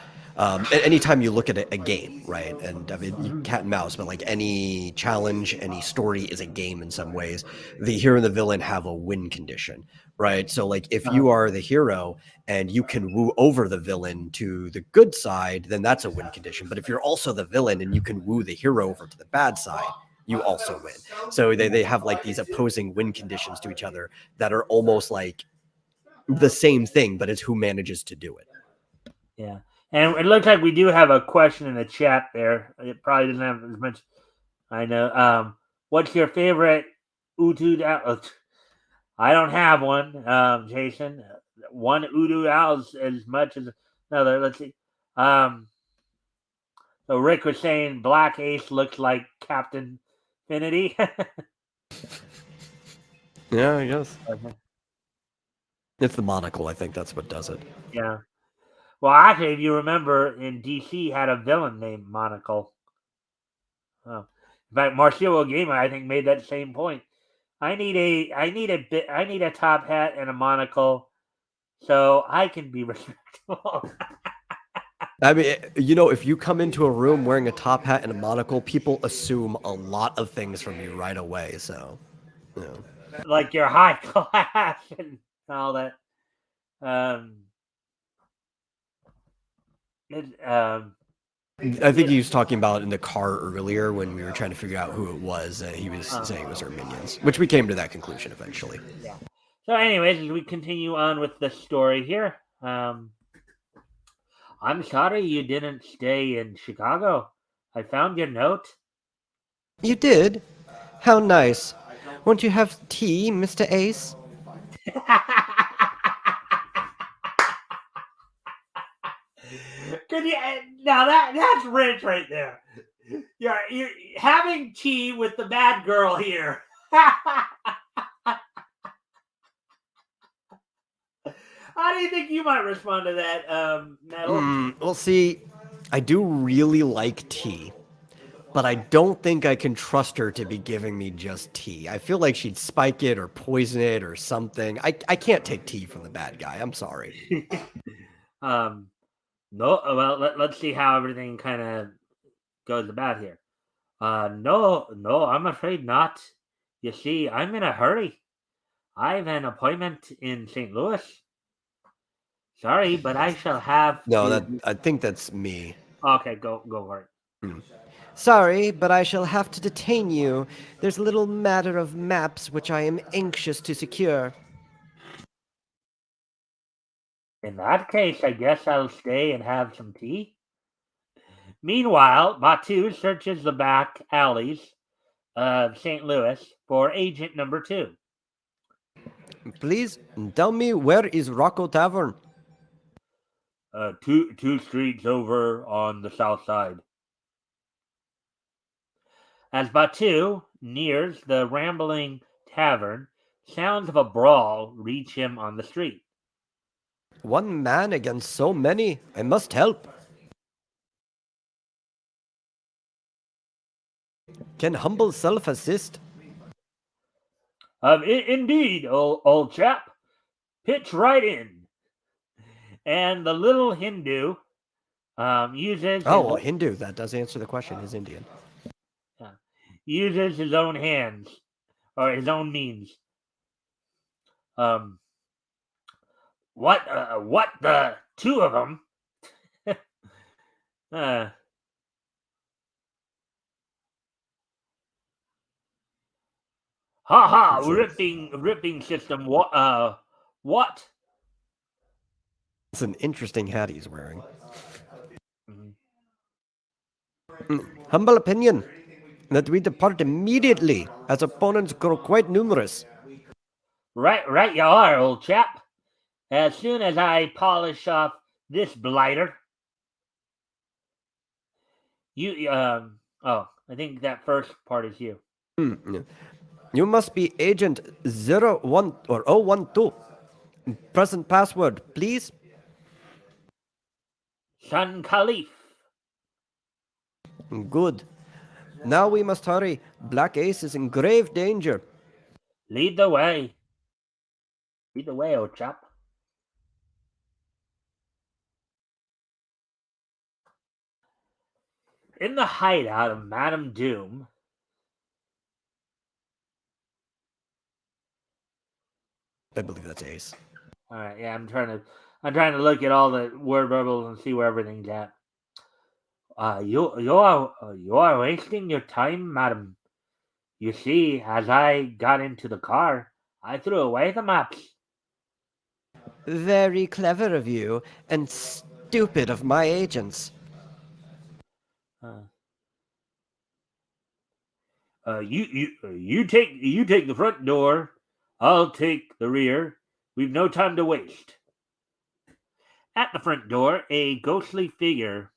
anytime you look at a game, right? And I mean, cat and mouse, but like any challenge, any story is a game in some ways. The hero and the villain have a win condition, right? So, like, if you are the hero and you can woo over the villain to the good side, then that's a win condition. But if you're also the villain and you can woo the hero over to the bad side, you also win. So they have like these opposing win conditions to each other that are almost like the same thing, but it's who manages to do it. yeah. And it looks like we do have a question in the chat there. It probably doesn't have as much. I know. What's your favorite Utu? I don't have one, Jason. One Utu owl is as much as another. Let's see. Um, so Rick was saying Black Ace looks like Captain Finity. Yeah, I guess. It's the monocle. I think that's what does it. Yeah. Well, actually, if you remember, in DC had a villain named Monocle. Oh. In fact, Marcelo Gamer, I think, made that same point. I need a top hat and a monocle, so I can be respectable. I mean, if you come into a room wearing a top hat and a monocle, people assume a lot of things from you right away. So, you know. Like you're high class and all that. Um, I think he was talking about in the car earlier when we were trying to figure out who it was. He was saying it was our minions, which we came to that conclusion eventually. Yeah. So, anyways, as we continue on with the story here, I'm sorry you didn't stay in Chicago. I found your note. You did? How nice. Won't you have tea, Mr. Ace? Now that's rich right there. You're having tea with the bad girl here. How do you think you might respond to that, Metal? Well, see, I do really like tea, but I don't think I can trust her to be giving me just tea. I feel like she'd spike it or poison it or something. I can't take tea from the bad guy. I'm sorry. No, well, let's see how everything kind of goes about here. No, I'm afraid not. You see, I'm in a hurry. I have an appointment in St. Louis. Sorry, but I shall have No, to... I think that's me. Okay, go for it. Sorry, but I shall have to detain you. There's a little matter of maps which I am anxious to secure. In that case, I guess I'll stay and have some tea. Meanwhile, Batu searches the back alleys of St. Louis for agent number 2. Please tell me, where is Rocco Tavern? Two streets over on the south side. As Batu nears the rambling tavern, sounds of a brawl reach him on the street. One man against so many. I must help. Can humble self assist? Indeed, old chap. Pitch right in. And the little Hindu uses... Hindu. That does answer the question. Is Indian. Uses his own hands or his own means. What the two of them? Ripping system. What? It's an interesting hat he's wearing. Humble opinion that we depart immediately, as opponents grow quite numerous. Right, you are, old chap. As soon as I polish off this blighter, I think that first part is you. You must be Agent 01 or 012. Present password, please. Sun Khalif. Good. Now we must hurry. Black Ace is in grave danger. Lead the way. Lead the way, old chap. In the hideout of Madame Doom, I believe that's Ace. All right, yeah, I'm trying to look at all the word bubbles and see where everything's at. You are wasting your time, madam. You see, as I got into the car, I threw away the maps. Very clever of you, and stupid of my agents. Uh, you take the front door. I'll take the rear. We've no time to waste. At the front door, a ghostly figure,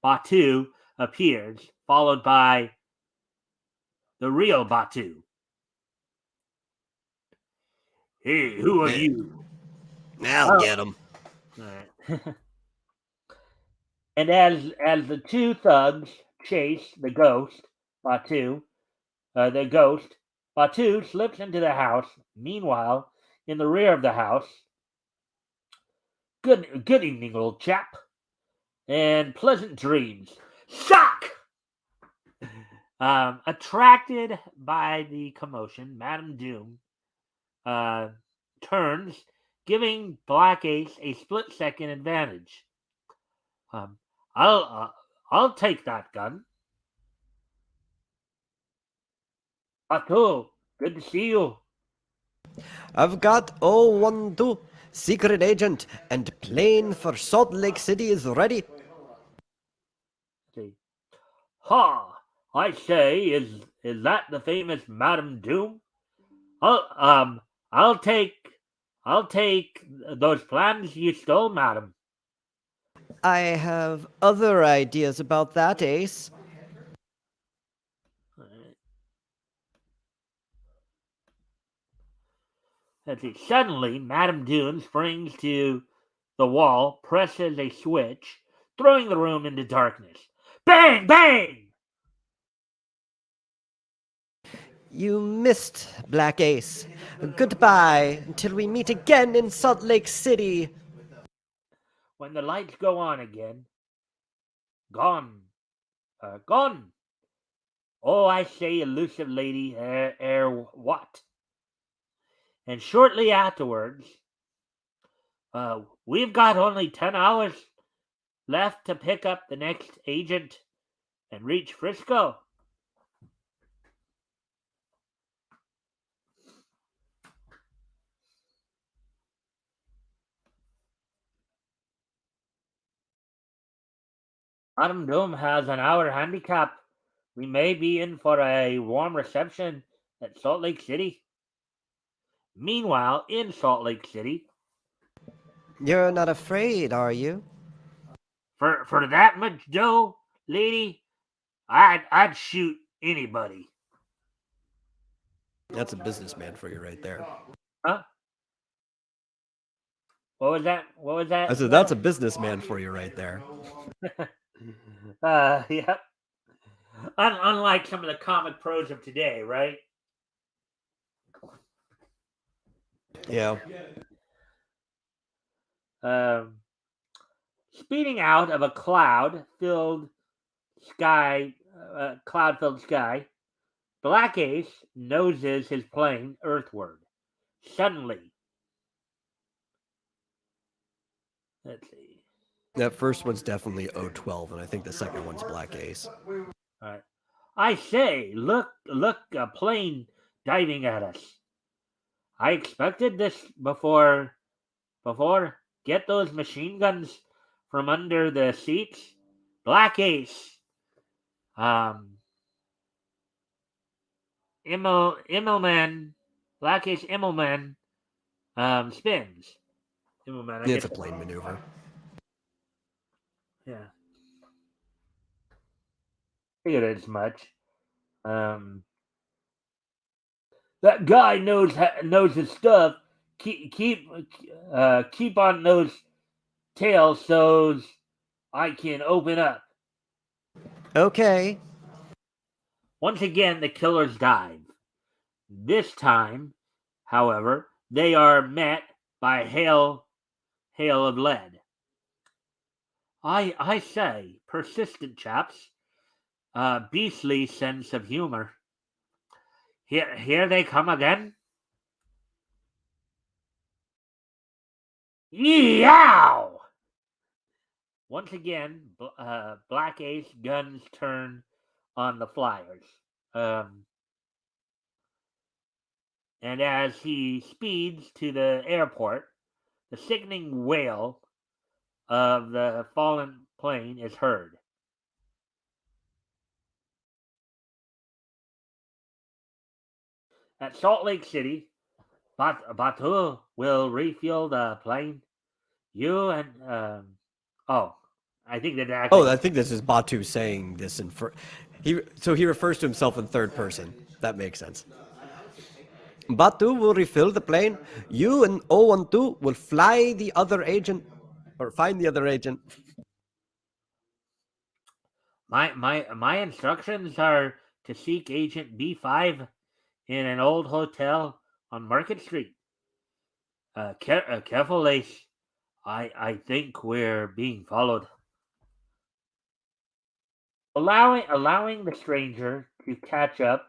Batu, appears, followed by the real Batu. Hey, who are you? I'll Oh, get him. all right. And as the two thugs chase the ghost, Batu, the ghost, Batu slips into the house. Meanwhile, in the rear of the house, good evening, old chap, and pleasant dreams. Shock! Attracted by the commotion, Madame Doom uh, turns, giving Black Ace a split-second advantage. Um, I'll take that gun. Batu, good to see you. I've got 012, secret agent, and plane for Salt Lake City is ready. See. Ha! I say, is that the famous Madame Doom? I'll um I'll take I'll take those plans you stole, madam. I have other ideas about that, Ace. Let's see. Suddenly, Madame Doom springs to the wall, presses a switch, throwing the room into darkness. Bang! Bang! You missed, Black Ace. Goodbye until we meet again in Salt Lake City. When the lights go on again, gone, gone. Oh, I say, elusive lady, what? And shortly afterwards, we've got only 10 hours left to pick up the next agent and reach Frisco. Autumn Doom has an hour handicap. We may be in for a warm reception at Salt Lake City. Meanwhile, in Salt Lake City, You're not afraid, are you? for that much dough, lady, I'd shoot anybody. That's a businessman for you right there. Huh? What was that? What was that? I said, that's a businessman for you right there. Yeah. Unlike some of the comic pros of today, right? Yeah. Um, Speeding out of a cloud-filled sky, Black Ace noses his plane earthward. Suddenly, let's see. That first one's definitely 012, and I think the second one's Black Ace. All right. I say, look, a plane diving at us. I expected this before. Get those machine guns from under the seats. Black Ace. Um, Immelman. Black Ace Immelman. Spins. Immelman. I It's guess. a plane maneuver. Yeah. Figured as much. Um, that guy knows his stuff. Keep on those tails so I can open up. Okay. Once again, the killers dive. This time, however, they are met by hail of lead. I say, persistent chaps. Beastly sense of humor. Here they come again. Yow! Once again, Black Ace guns turn on the flyers. And as he speeds to the airport, the sickening wail of the fallen plane is heard. At Salt Lake City, Batu will refuel the plane. You and oh, I think that Oh, actually. I think this is Batu saying this so he refers to himself in third person. That makes sense. Batu will refill the plane. You and 012 will fly the other agent or find the other agent. My instructions are to seek Agent B5 in an old hotel on Market Street. Careful, Lace. I think we're being followed. Allowing the stranger to catch up,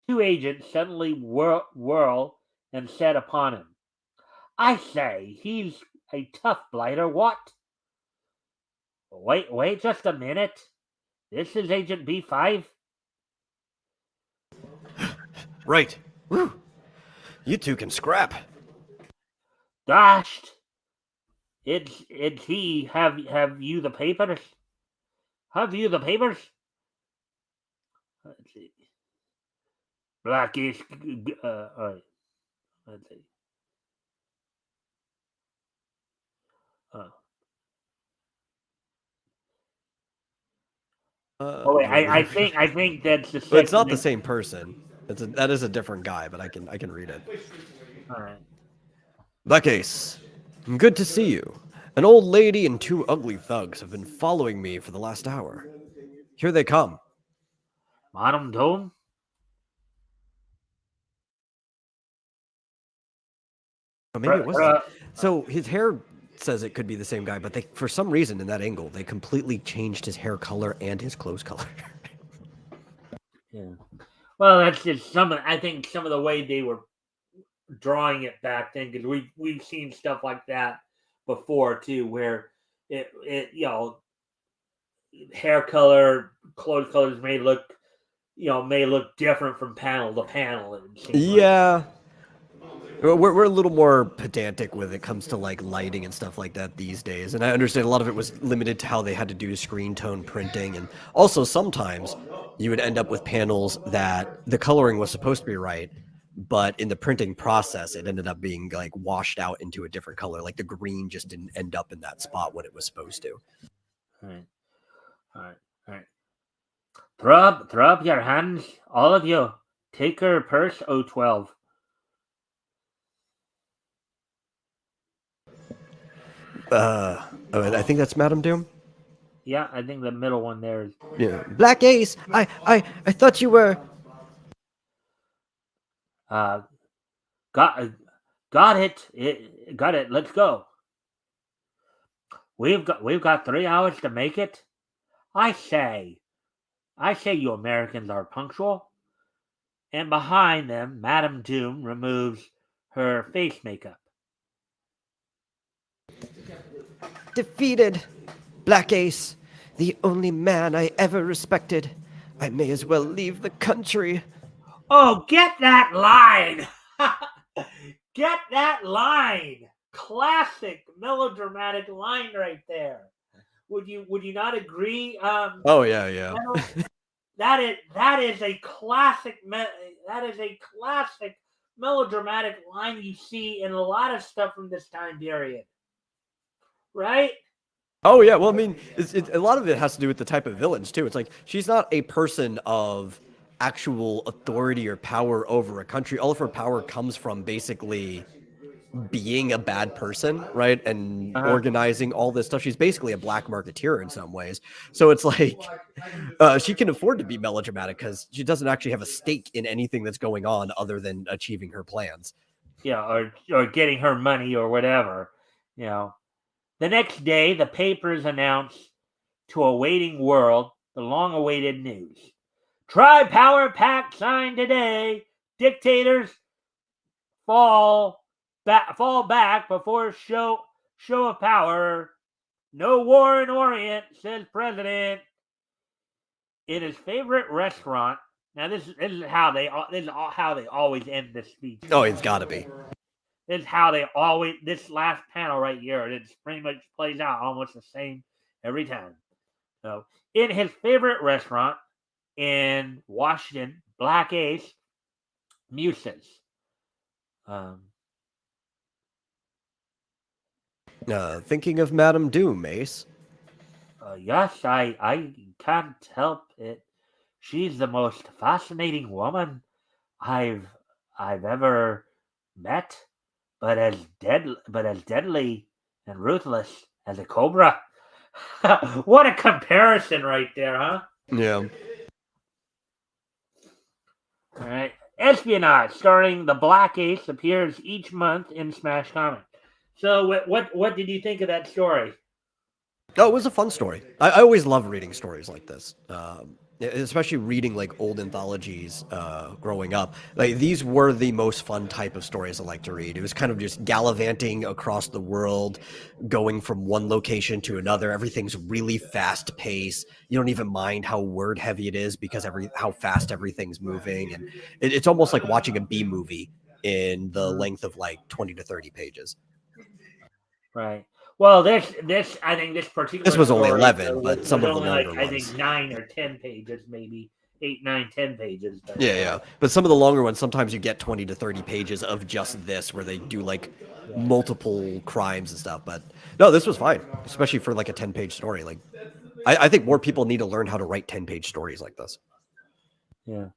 two agents suddenly whirl and set upon him. I say, he's a tough blighter. What? Wait just a minute. This is Agent B5. Right. Whew. You two can scrap. Dashed. It's he. Have you the papers? Have you the papers? Let's see. Blackish. Let's see. Uh, oh wait, I think that's the But it's second. not the same person. That is a different guy, but I can read it. All right. Black Ace, good to see you. An old lady and two ugly thugs have been following me for the last hour. Here they come. Madam Dome. Oh, maybe it was. So his hair says it could be the same guy, but for some reason in that angle, they completely changed his hair color and his clothes color. Yeah. Well, that's just I think some of the way they were drawing it back then, because we've seen stuff like that before too, where it hair color, clothes colors may look different from panel to panel. Yeah. We're a little more pedantic when it comes to like lighting and stuff like that these days, and I understand a lot of it was limited to how they had to do screen tone printing, and also sometimes you would end up with panels that the coloring was supposed to be right, but in the printing process it ended up being like washed out into a different color, like the green just didn't end up in that spot when it was supposed to. All right. Throw up your hands, all of you. Take her purse, 012. I think that's Madam Doom. Yeah, I think the middle one there is. Yeah, Black Ace. I thought you were. Uh, got it. Got it. Let's go. We've got 3 hours to make it. I say you Americans are punctual. And behind them, Madame Doom removes her face makeup. Defeated. Black Ace, the only man I ever respected. I may as well leave the country. Oh, get that line! Get that line! Classic melodramatic line right there. Would you not agree? Oh yeah. That is a classic melodramatic line you see in a lot of stuff from this time period, right? Oh yeah. Well, I mean, a lot of it has to do with the type of villains too. It's like she's not a person of actual authority or power over a country. All of her power comes from basically being a bad person, right? And organizing all this stuff. She's basically a black marketeer in some ways. So it's like she can afford to be melodramatic because she doesn't actually have a stake in anything that's going on other than achieving her plans. Yeah, or getting her money or whatever. The next day, the papers announced to a waiting world the long-awaited news. Tri-Power Pact signed today. Dictators fall back before show of power. No war in Orient, says President. In his favorite restaurant. Now this is how they always end this speech. Oh, it's got to be. This is how they always. This last panel right here, it pretty much plays out almost the same every time. So, in his favorite restaurant in Washington, Black Ace, Muses. Um, Thinking of Madame Doom, Ace. yes, I can't help it. She's the most fascinating woman I've I've ever met, but as deadly and ruthless as a cobra. What a comparison right there, huh? Yeah. All right. Espionage, starring the Black Ace, appears each month in Smash Comics. So, what did you think of that story? Oh, it was a fun story. I always love reading stories like this, especially reading like old anthologies growing up. Like these were the most fun type of stories I like to read. It was kind of just gallivanting across the world, going from one location to another. Everything's really fast paced. You don't even mind how word heavy it is because how fast everything's moving, and it's almost like watching a B movie in the length of like 20 to 30 pages. Right. Well, this I think this This particular was only story 11, but some was of the only like longer I think ones. 9 or 10 pages, maybe 8, 9, 10 pages. But Yeah. But some of the longer ones, sometimes you get 20 to 30 pages of just this, where they do like yeah, multiple crimes and stuff. But no, this was fine, especially for like a 10-page story. Like, I think more people need to learn how to write 10-page stories like this. yeah.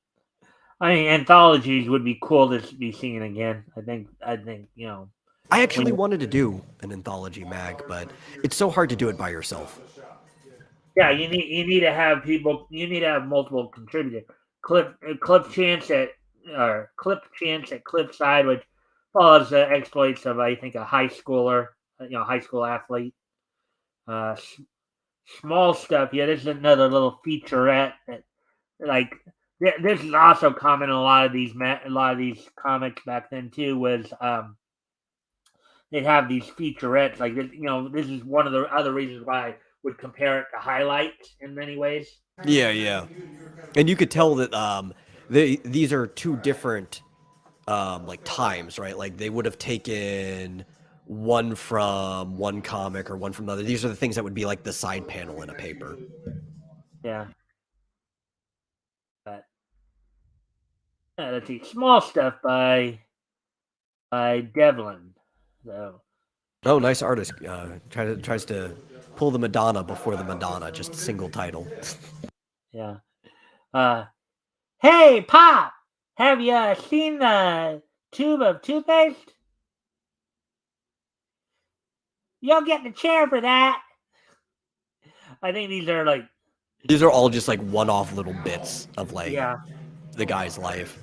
I mean, anthologies would be cool to be seen again. I think I when actually wanted to do an anthology mag, but it's so hard to do it by yourself. yeah, you need to have people. You need to have multiple contributors. Cliff Chance at Cliff Chance at Cliffside, which follows the exploits of I think a high schooler, high school athlete. Uh, Small stuff. Yeah, this is another little featurette that like this is also common in a lot of these comics back then too. Was they'd have these featurettes like this. This is one of the other reasons why I would compare it to highlights in many ways. Yeah. And you could tell that these are two different like times, right? Like they would have taken one from one comic or one from another. These are the things that would be like the side panel in a paper. Yeah, but let's see, small stuff by Devlin. So Oh, nice artist. Tries to pull the Madonna before the Madonna, just a single title. yeah. Uh, hey, Pop, have you seen the tube of toothpaste? You'll get the chair for that. I think these are like These are all just like one-off little bits of like yeah. the guy's life.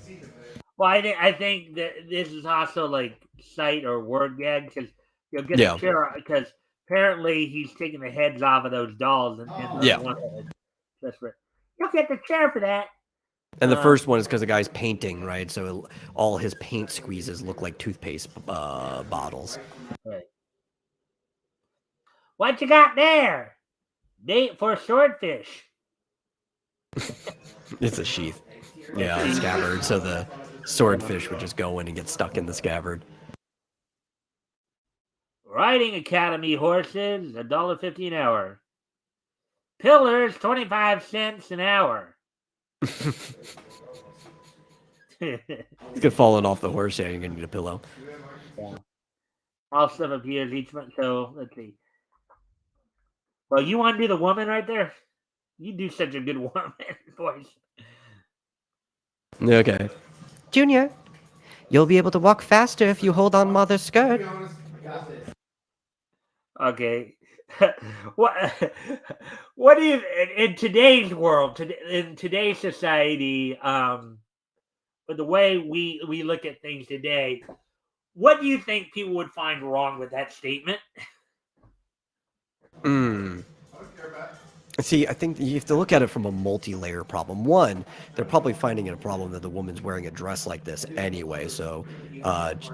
Well, I think that this is also like sight or word gag because you'll get the Yeah, chair because apparently he's taking the heads off of those dolls and there's yeah. one head. That's right. You'll get the chair for that. And the Um, first one is because the guy's painting, right? So all his paint squeezes look like toothpaste bottles. right. What you got there? Bait for swordfish. It's a sheath. Yeah, a scabbard. So the swordfish would just go in and get stuck in the scabbard. Riding Academy horses, $1.50 an hour. Pillars, 25 cents an hour. You could falling off the horse, yeah, you're gonna need a pillow. Yeah. All stuff appears each month. So let's see. Well, you want to do the woman right there? You do such a good woman voice. Okay. Junior, you'll be able to walk faster if you hold on mother's skirt. Okay. what what do you in today's world, in today's society, with the way we look at things today, what do you think people would find wrong with that statement? See, I think you have to look at it from a multi-layer problem. One, they're probably finding it a problem that the woman's wearing a dress like this anyway, so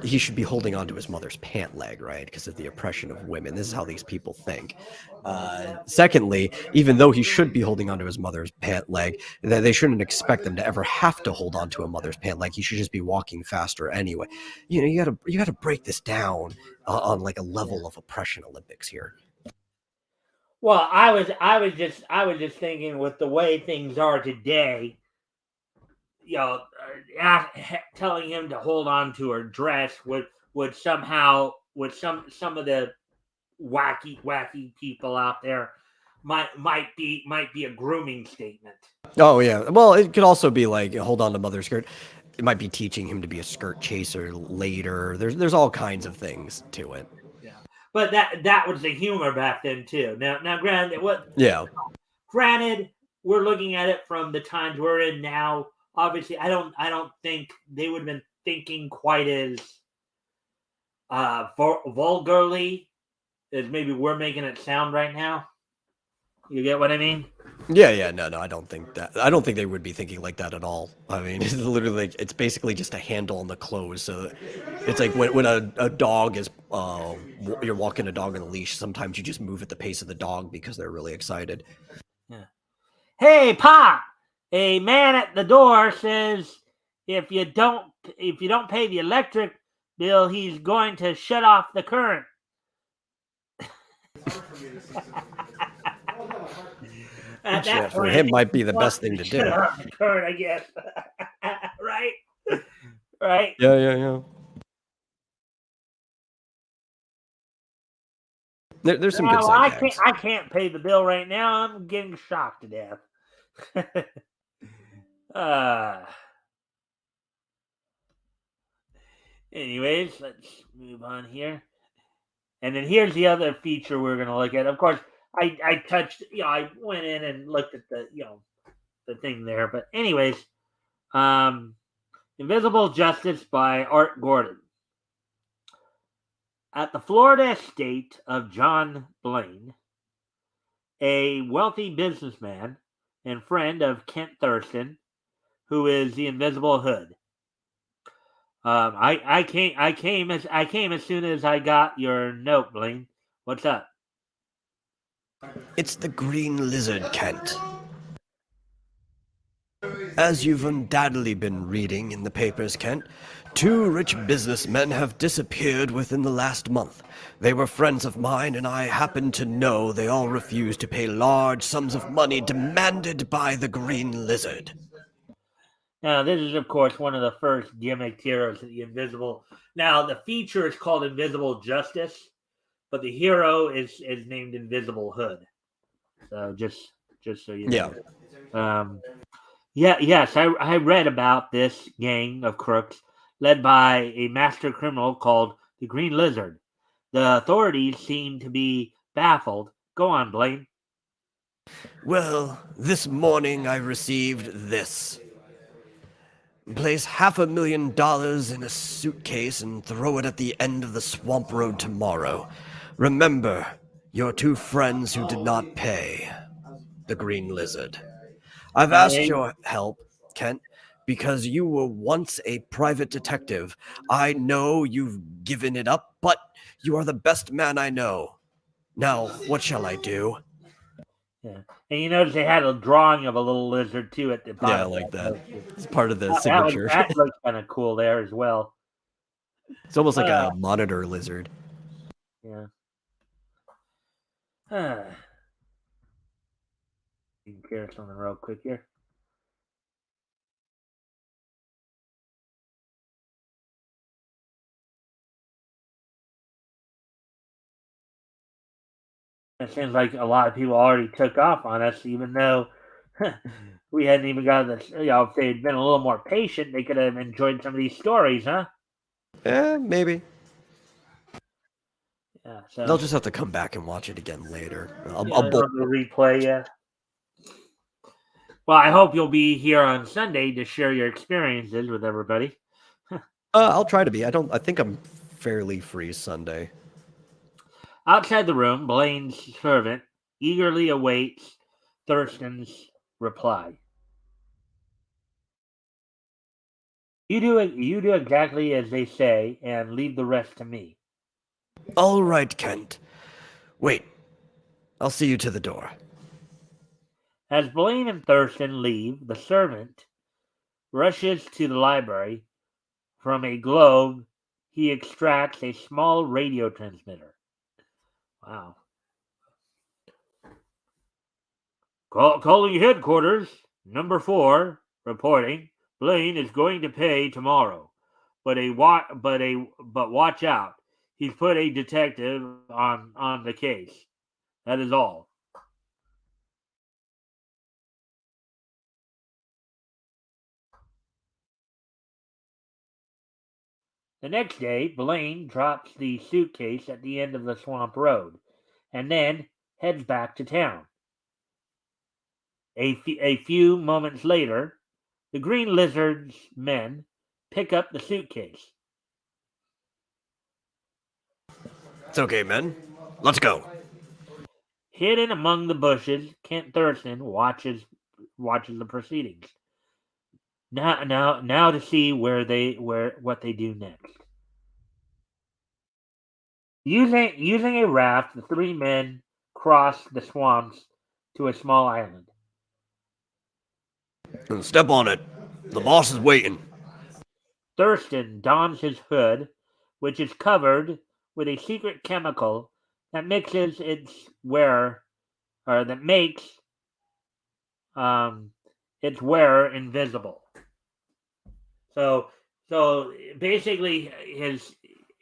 he should be holding on to his mother's pant leg, right? Because of the oppression of women. This is how these people think. Secondly, even though he should be holding on to his mother's pant leg, they shouldn't expect them to ever have to hold on to a mother's pant leg. He should just be walking faster anyway. You know, you gotta break this down on like a level of oppression Olympics here. Well, I was just thinking with the way things are today, telling him to hold on to her dress would somehow would some of the wacky people out there might be a grooming statement. Oh yeah. Well, it could also be like hold on to mother's skirt. It might be teaching him to be a skirt chaser later. There's all kinds of things to it. Yeah, but that was the humor back then too. Now, Yeah. granted, we're looking at it from the times we're in now. Obviously, I don't think they would have been thinking quite as vulgarly as maybe we're making it sound right now. You get what I mean? Yeah, no, I don't think that. I don't think they would be thinking like that at all. I mean, it's literally, it's basically just a handle on the clothes. So it's like when a dog is, you're walking a dog on a leash, sometimes you just move at the pace of the dog because they're really excited. Yeah. Hey, Pa! A man at the door says if you don't pay the electric bill, he's going to shut off the current. At that For point, him, might be the best thing to do. shut off the current, I guess. Right? Right? Yeah. There's some good No, side gags. I can't pay the bill right now. I'm getting shocked to death. Anyways, let's move on here. And then here's the other feature we're going to look at. Of course, I touched, I went in and looked at the thing there. But anyways, Invisible Justice by Art Gordon. At the Florida estate of John Blaine, a wealthy businessman and friend of Kent Thurston, who is the Invisible Hood. I came as soon as I got your note, Blaine. What's up? It's the Green Lizard, Kent. As you've undoubtedly been reading in the papers, Kent, 2 rich businessmen have disappeared within the last month. They were friends of mine, and I happen to know they all refused to pay large sums of money demanded by the Green Lizard. Now, this is, of course, one of the first gimmick heroes of the Invisible. Now, the feature is called Invisible Justice, but the hero is named Invisible Hood. So just so you know. Yes, I read about this gang of crooks led by a master criminal called the Green Lizard. The authorities seem to be baffled. Go on, Blaine. Well, this morning I received this. Place $500,000 in a suitcase and throw it at the end of the swamp road tomorrow. Remember, your 2 friends who did not pay. The Green Lizard. I've asked your help, Kent, because you were once a private detective. I know you've given it up, but you are the best man I know. Now, what shall I do? Yeah. And you notice they had a drawing of a little lizard, too, at the bottom. Yeah, I like that. It's part of the signature. That looks kind of cool there as well. It's almost like a monitor lizard. Yeah. You can hear something real quick here. It seems like a lot of people already took off on us, even though we hadn't even got this. If they'd been a little more patient, they could have enjoyed some of these stories, huh? Maybe. Yeah, so they'll just have to come back and watch it again later. I'll replay. Yeah. Well, I hope you'll be here on Sunday to share your experiences with everybody. I'll try to be. I think I'm fairly free Sunday. Outside the room, Blaine's servant eagerly awaits Thurston's reply. You do exactly as they say and leave the rest to me. All right, Kent. Wait, I'll see you to the door. As Blaine and Thurston leave, the servant rushes to the library. From a globe, he extracts a small radio transmitter. Wow. Calling headquarters, number 4, reporting. Blaine is going to pay tomorrow, but watch out. He's put a detective on the case. That is all. The next day, Blaine drops the suitcase at the end of the swamp road, and then heads back to town. A few moments later, the Green Lizard's men pick up the suitcase. It's okay, men. Let's go. Hidden among the bushes, Kent Thurston watches the proceedings. Now to see what they do next. Using a raft, the 3 men cross the swamps to a small island. Step on it. The boss is waiting. Thurston dons his hood, which is covered with a secret chemical that mixes its wearer, or that makes its wearer invisible. So basically,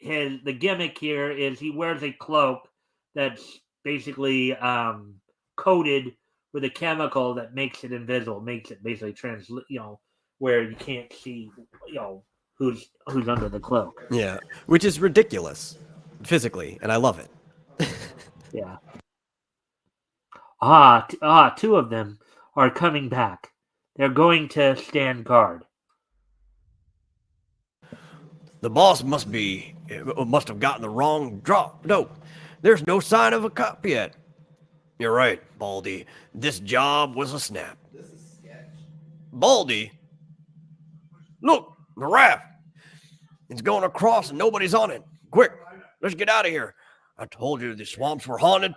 the gimmick here is he wears a cloak that's basically coated with a chemical that makes it invisible, makes it basically where you can't see, who's under the cloak. Yeah, which is ridiculous, physically, and I love it. Yeah. 2 of them are coming back. They're going to stand guard. The boss must have gotten the wrong drop. No, there's no sign of a cop yet. You're right, Baldy. This job was a snap. Baldy? Look, the raft. It's going across and nobody's on it. Quick, let's get out of here. I told you the swamps were haunted.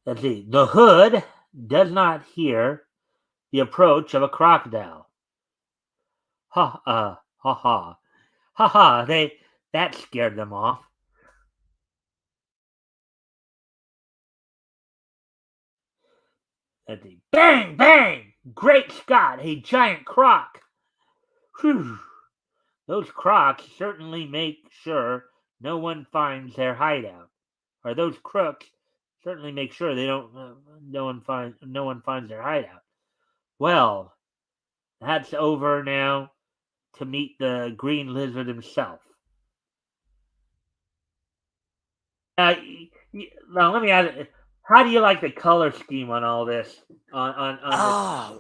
Let's see. The hood does not hear the approach of a crocodile. Ha ha ha ha ha! That scared them off. Let's see. Bang bang! Great Scott! A giant croc. Whew! Those crocs certainly make sure no one finds their hideout. Or those crooks certainly make sure they don't. No one finds their hideout. Well, that's over now. To meet the Green Lizard himself. Now let me ask: how do you like the color scheme on all this? On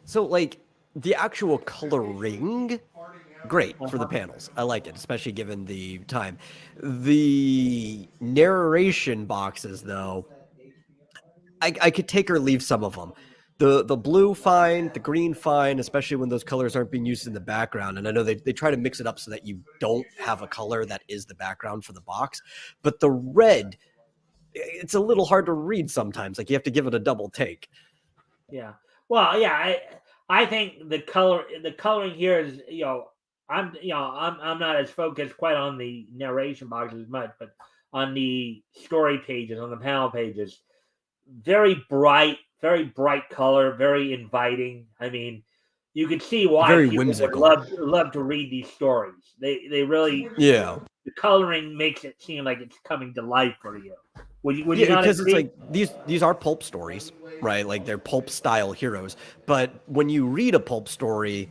So like the actual coloring, great for the panels. I like it, especially given the time. The narration boxes, though, I could take or leave some of them. The blue fine, the green fine, especially when those colors aren't being used in the background. And I know they try to mix it up so that you don't have a color that is the background for the box. But the red, it's a little hard to read sometimes. Like you have to give it a double take. Yeah. Well, yeah. I think the coloring here is I'm not as focused quite on the narration boxes as much, but on the story pages, on the panel pages, very bright color, very inviting. I mean, you can see why Very people whimsical. would love to read these stories. They really, Yeah. the coloring makes it seem like it's coming to life for you. Would you Yeah, not because it's agree? like these are pulp stories, right? Like they're pulp style heroes. But when you read a pulp story,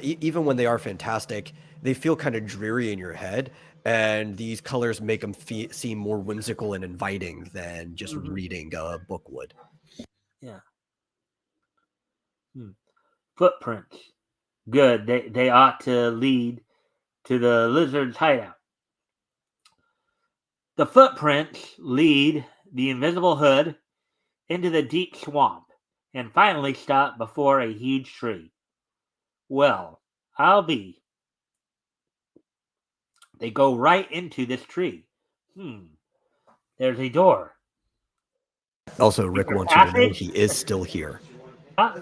even when they are fantastic, they feel kind of dreary in your head. And these colors make them seem more whimsical and inviting than just reading a book would. Yeah. Footprints. Good. They ought to lead to the lizard's hideout. The footprints lead the invisible hood into the deep swamp and finally stop before a huge tree. Well, I'll be. They go right into this tree. There's a door. Also, Rick Secret wants you to know passage? he is still here. Huh?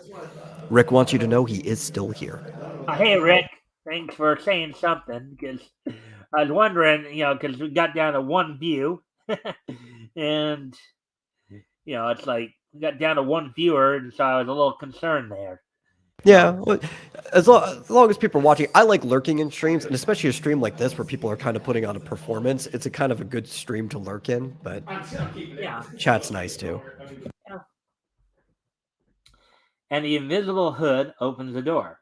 Rick wants you to know he is still here. Hey, Rick. Thanks for saying something, because I was wondering, because we got down to one view, and, it's like we got down to one viewer, and so I was a little concerned there. Yeah, well, as long as people are watching, I like lurking in streams, and especially a stream like this where people are kind of putting on a performance. It's a kind of a good stream to lurk in, but Yeah. chat's nice too. Yeah. And the invisible hood opens the door.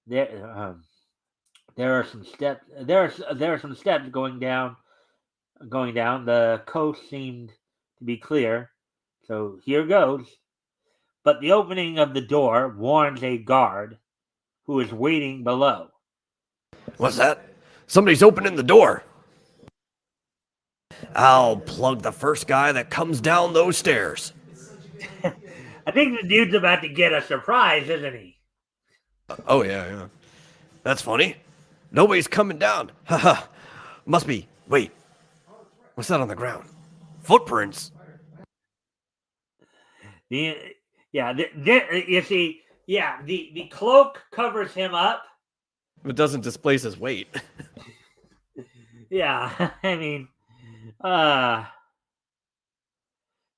There are some steps. There are some steps going down. The coast seemed to be clear, so here goes. But the opening of the door warns a guard who is waiting below. What's that? Somebody's opening the door. I'll plug the first guy that comes down those stairs. I think the dude's about to get a surprise, isn't he? Oh, yeah. That's funny. Nobody's coming down. Haha. Must be. Wait. What's that on the ground? Footprints. You see, the cloak covers him up. It doesn't displace his weight. Yeah, I mean, the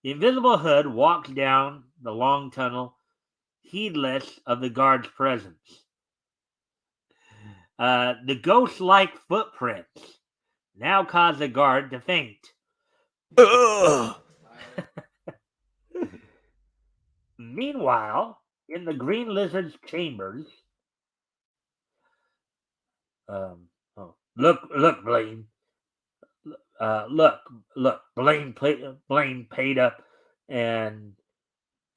invisible hood walks down the long tunnel, heedless of the guard's presence. The ghost-like footprints now cause the guard to faint. Ugh. Meanwhile, in the Green Lizard's chambers, look, Blaine. Look, Blaine paid up, and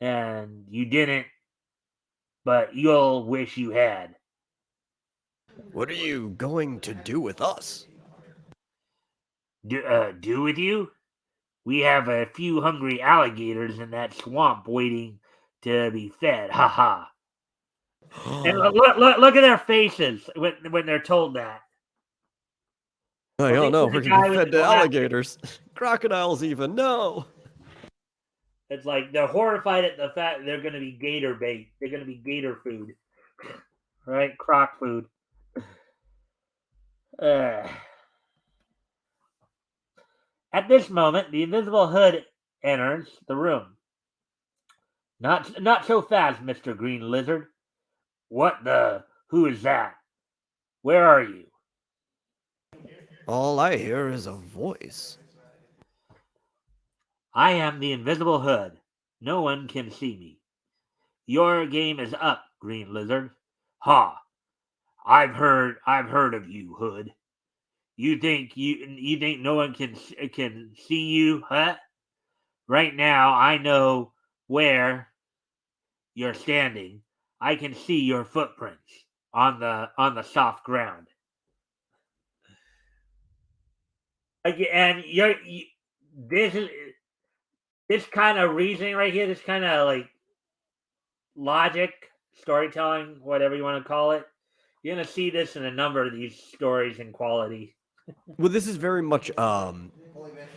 you didn't, but you'll wish you had. What are you going to do with us? Do with you? We have a few hungry alligators in that swamp waiting to be fed. Ha ha. And look at their faces when they're told that. I don't know. We're going to be fed to glasses. alligators. Crocodiles even. No. It's like they're horrified at the fact that they're going to be gator bait. They're going to be gator food. Right? Croc food. At this moment, the invisible hood enters the room. Not so fast, Mr. Green Lizard. What the? Who is that? Where are you? All I hear is a voice. I am the invisible hood. No one can see me. Your game is up, Green Lizard. Ha! I've heard of you, Hood. You think no one can see you, huh? Right now, I know where you're standing. I can see your footprints on the soft ground. And this kind of reasoning right here, this kind of like logic, storytelling, whatever you want to call it. You're going to see this in a number of these stories in quality. Well, this is very much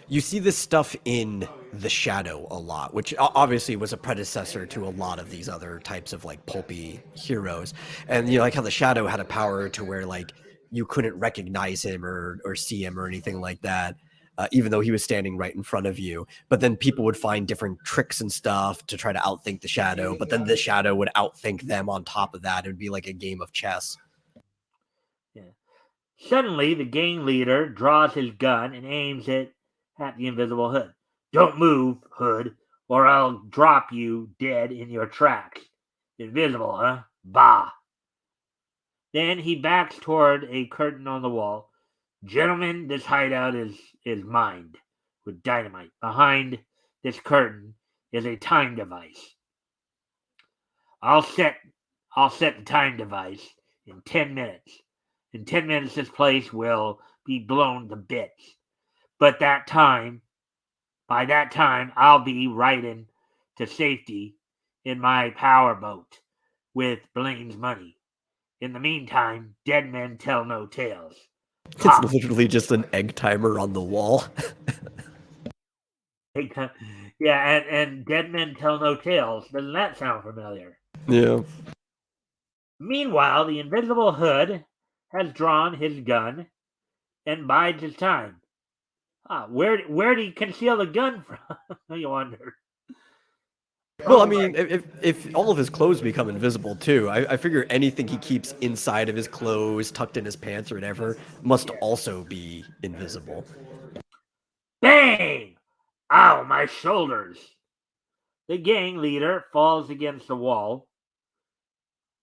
you see this stuff in The Shadow a lot, which obviously was a predecessor to a lot of these other types of like pulpy heroes. And like how The Shadow had a power to where like you couldn't recognize him or see him or anything like that, even though he was standing right in front of you. But then people would find different tricks and stuff to try to outthink The Shadow, but then The Shadow would outthink them on top of that. It would be like a game of chess. Yeah. Suddenly, the gang leader draws his gun and aims it at the invisible Hood. Don't move, Hood, or I'll drop you dead in your tracks. Invisible, huh? Bah. Then he backs toward a curtain on the wall. Gentlemen, this hideout is mined with dynamite. Behind this curtain is a time device. I'll set the time device in 10 minutes. In 10 minutes, this place will be blown to bits. But By that time, I'll be riding to safety in my power boat with Blaine's money. In the meantime, dead men tell no tales. It's Ha! literally just an egg timer on the wall. Yeah, and dead men tell no tales. Doesn't that sound familiar? Yeah. Meanwhile, the Invisible Hood has drawn his gun and bides his time. Where did he conceal the gun from? You wonder. Well, I mean, if all of his clothes become invisible too, I figure anything he keeps inside of his clothes, tucked in his pants or whatever, must also be invisible. Bang! Ow, my shoulders! The gang leader falls against the wall.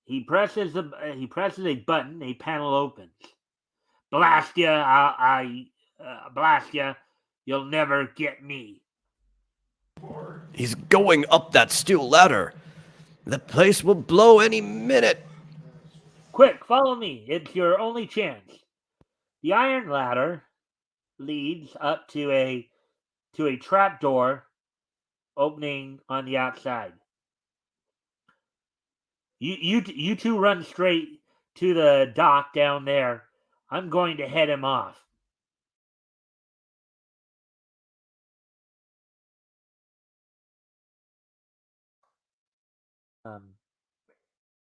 He presses a button. A panel opens. Blast ya! Blast ya! You'll never get me. He's going up that steel ladder. The place will blow any minute. Quick, follow me. It's your only chance. The iron ladder leads up to a trap door opening on the outside. You two run straight to the dock down there. I'm going to head him off.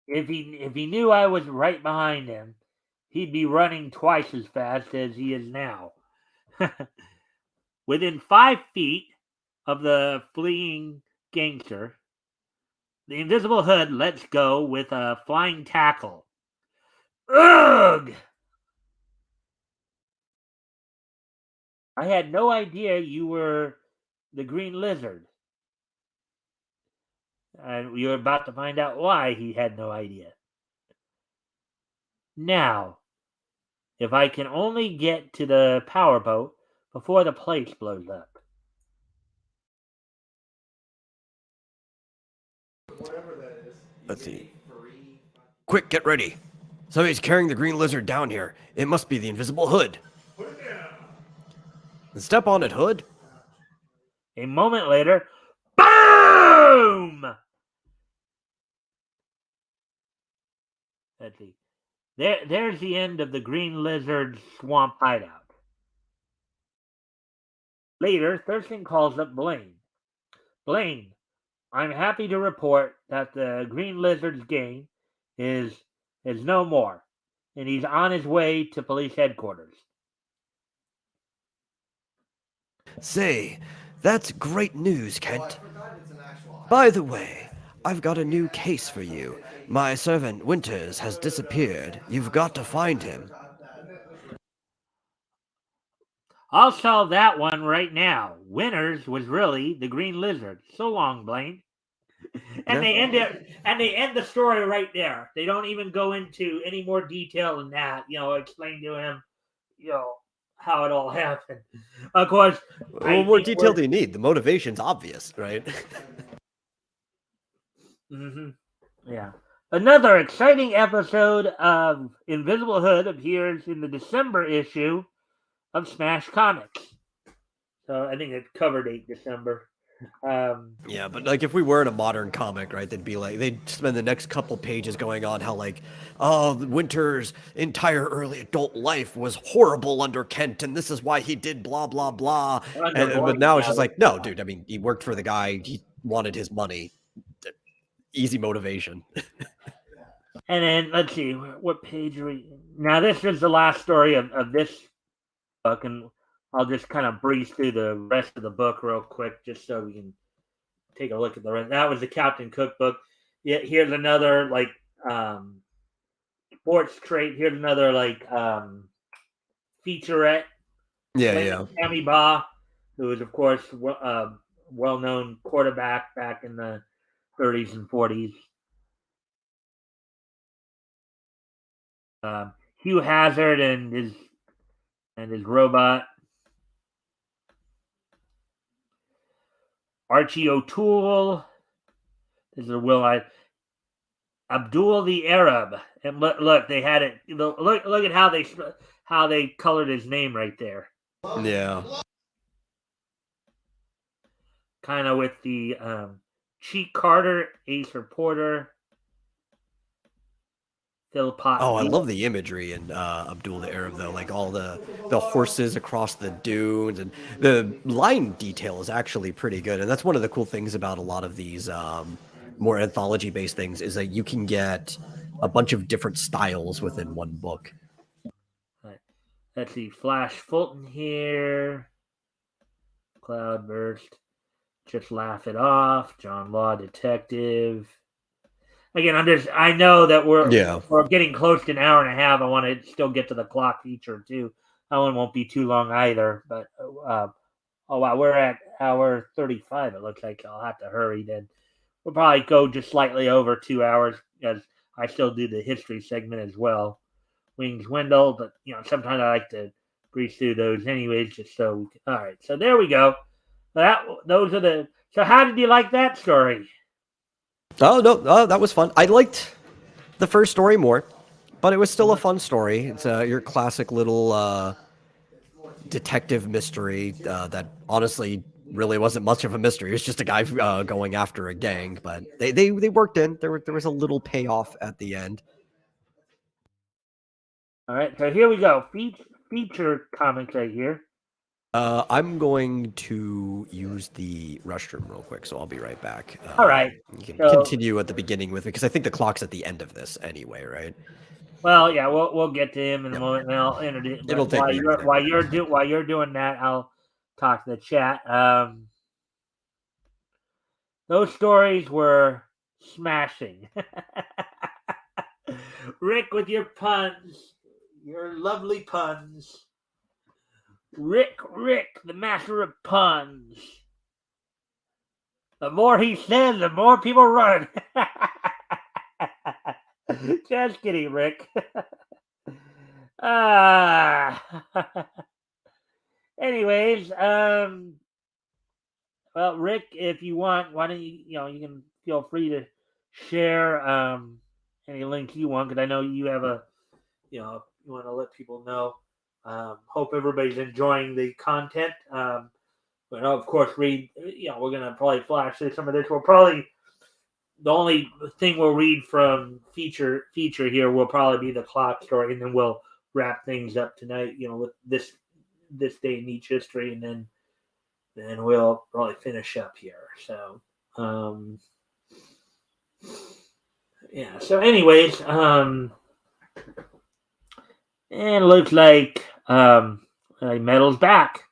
If he knew I was right behind him, he'd be running twice as fast as he is now. Within 5 feet of the fleeing gangster, the Invisible Hood lets go with a flying tackle. Ugh! I had no idea you were the Green Lizard. And you're about to find out why he had no idea. Now, if I can only get to the powerboat before the place blows up. Let's see. Quick, get ready. Somebody's carrying the green lizard down here. It must be the Invisible Hood. Step on it, Hood. A moment later, boom! Let's see. There's the end of the Green Lizard's swamp hideout. Later, Thurston calls up Blaine. Blaine, I'm happy to report that the Green Lizard's gang is no more, and he's on his way to police headquarters. Say, that's great news, Kent. By the way, I've got a new case for you. My servant Winters has disappeared. You've got to find him. I'll solve that one right now. Winters was really the Green Lizard. So long, Blaine. And they end it, and they end the story right there. They don't even go into any more detail than that. Explain to him, how it all happened. Of course, what more detail do you need? The motivation's obvious, right? Mm-hmm. Yeah. Another exciting episode of Invisible Hood appears in the December issue of Smash Comics. So I think it's cover date December. Yeah, but like if we were in a modern comic, right, they'd spend the next couple pages going on how Winter's entire early adult life was horrible under Kent, and this is why he did blah blah blah. But now it's just like, no, dude. I mean, he worked for the guy. He wanted his money. Easy motivation. And then let's see, what page are we? Now this is the last story of this book, and I'll just kind of breeze through the rest of the book real quick, just so we can take a look at the rest. That was the Captain Cook book. Yeah, here's another sports trait. Here's another featurette. Yeah. Tammy Baugh, who was of course well-known quarterback back in the 30s and 40s. Hugh Hazard and his robot. Archie O'Toole. This is a Abdul the Arab, and look, they had it. Look at how they colored his name right there. Yeah. kind of with the Cheat Carter, Ace Reporter, Philpott. Oh, I love the imagery in Abdul the Arab, though. Like all the horses across the dunes, and the line detail is actually pretty good. And that's one of the cool things about a lot of these more anthology-based things is that you can get a bunch of different styles within one book. Right. Let's see, Flash Fulton here, Cloudburst, Just Laugh It Off, John Law Detective. Again, I know that we're getting close to an hour and a half. I want to still get to the clock feature too. That one won't be too long either. But oh wow, we're at hour 35. It looks like I'll have to hurry. Then we'll probably go just slightly over 2 hours because I still do the history segment as well. Wings Wendell, but sometimes I like to breeze through those anyways, just so we can. All right, so there we go. Those are the. So how did you like that story? Oh no, that was fun. I liked the first story more, but it was still a fun story. It's your classic little detective mystery that honestly really wasn't much of a mystery. It was just a guy going after a gang, but they worked in. There was a little payoff at the end. All right, so here we go. Feature comics right here. I'm going to use the restroom real quick, so I'll be right back. All right. You can continue at the beginning with it, because I think the clock's at the end of this anyway, right? Well, yeah, we'll get to him in a moment, and I'll introduce. It'll take me while you're doing that, I'll talk to the chat. Those stories were smashing. Rick, with your puns, your lovely puns. Rick, the master of puns. The more he says, the more people run. Just kidding, Rick. Anyways, well, Rick, if you want, why don't you can feel free to share any links you want, because I know you have you want to let people know. Hope everybody's enjoying the content. But of course, we're gonna probably flash through some of this. We'll probably the only thing we'll read from feature here will probably be the clock story, and then we'll wrap things up tonight. With this day in each history, and then we'll probably finish up here. So, yeah. So, anyways, and it looks like Metal's back.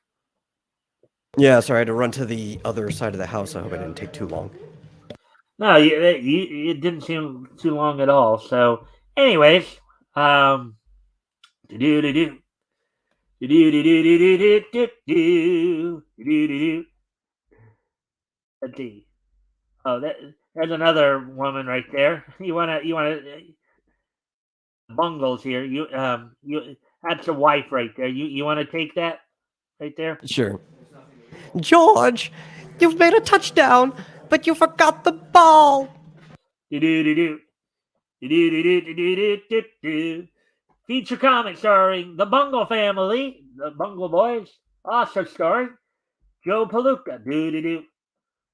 Yeah, sorry, I had to run to the other side of the house. I hope I didn't take too long. No, it didn't seem too long at all. So, anyways, let's see. Oh, there's another woman right there. You wanna Bungles here. You that's the wife right there. You want to take that right there? Sure. George, you've made a touchdown, but you forgot the ball. Feature comic starring the Bungle family, the Bungle boys. Also starring Joe Palooka.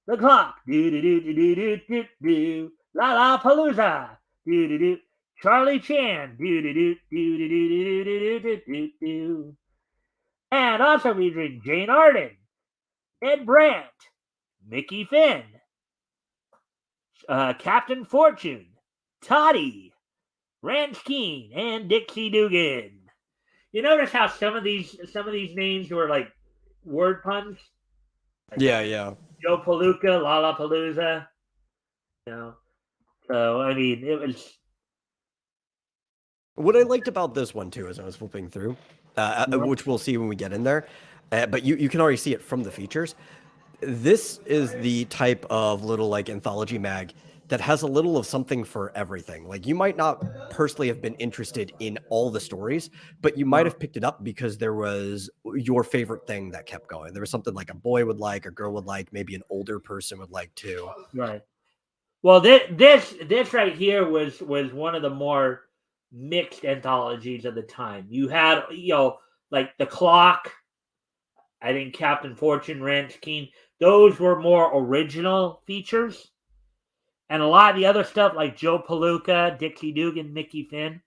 The Clock. La La Palooza. Charlie Chan. And also featuring Jane Arden, Ed Brandt, Mickey Finn, Captain Fortune, Toddy, Rance Keene, and Dixie Dugan. You notice how some of these names were like word puns? Like Yeah. Joe Palooka, Lollapalooza. So I mean, it was. What I liked about this one too, as I was flipping through, which we'll see when we get in there, but you can already see it from the features. This is the type of little like anthology mag that has a little of something for everything. Like you might not personally have been interested in all the stories, but you might have picked it up because there was your favorite thing that kept going. There was something like a boy would like, a girl would like, maybe an older person would like too. Right. Well, this right here was one of the more mixed anthologies of the time. You had like The Clock. I think Captain Fortune, Rance Keene. those were more original features. And a lot of the other stuff, like Joe Palooka, Dixie Dugan, Mickey Finn,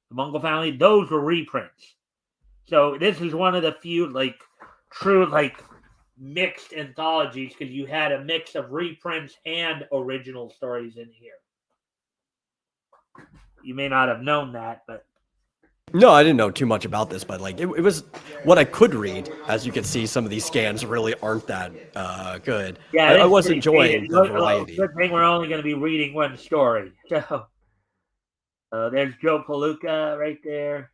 the Mungle Family, those were reprints. So this is one of the few, like, true, like, mixed anthologies, because you had a mix of reprints and original stories in here. You may not have known that, but No, I didn't know too much about this, but like it was what I could read. As you can see, some of these scans really aren't that good. yeah, I this was is enjoying the variety. Good thing we're only going to be reading one story. So there's Joe Palooka right there.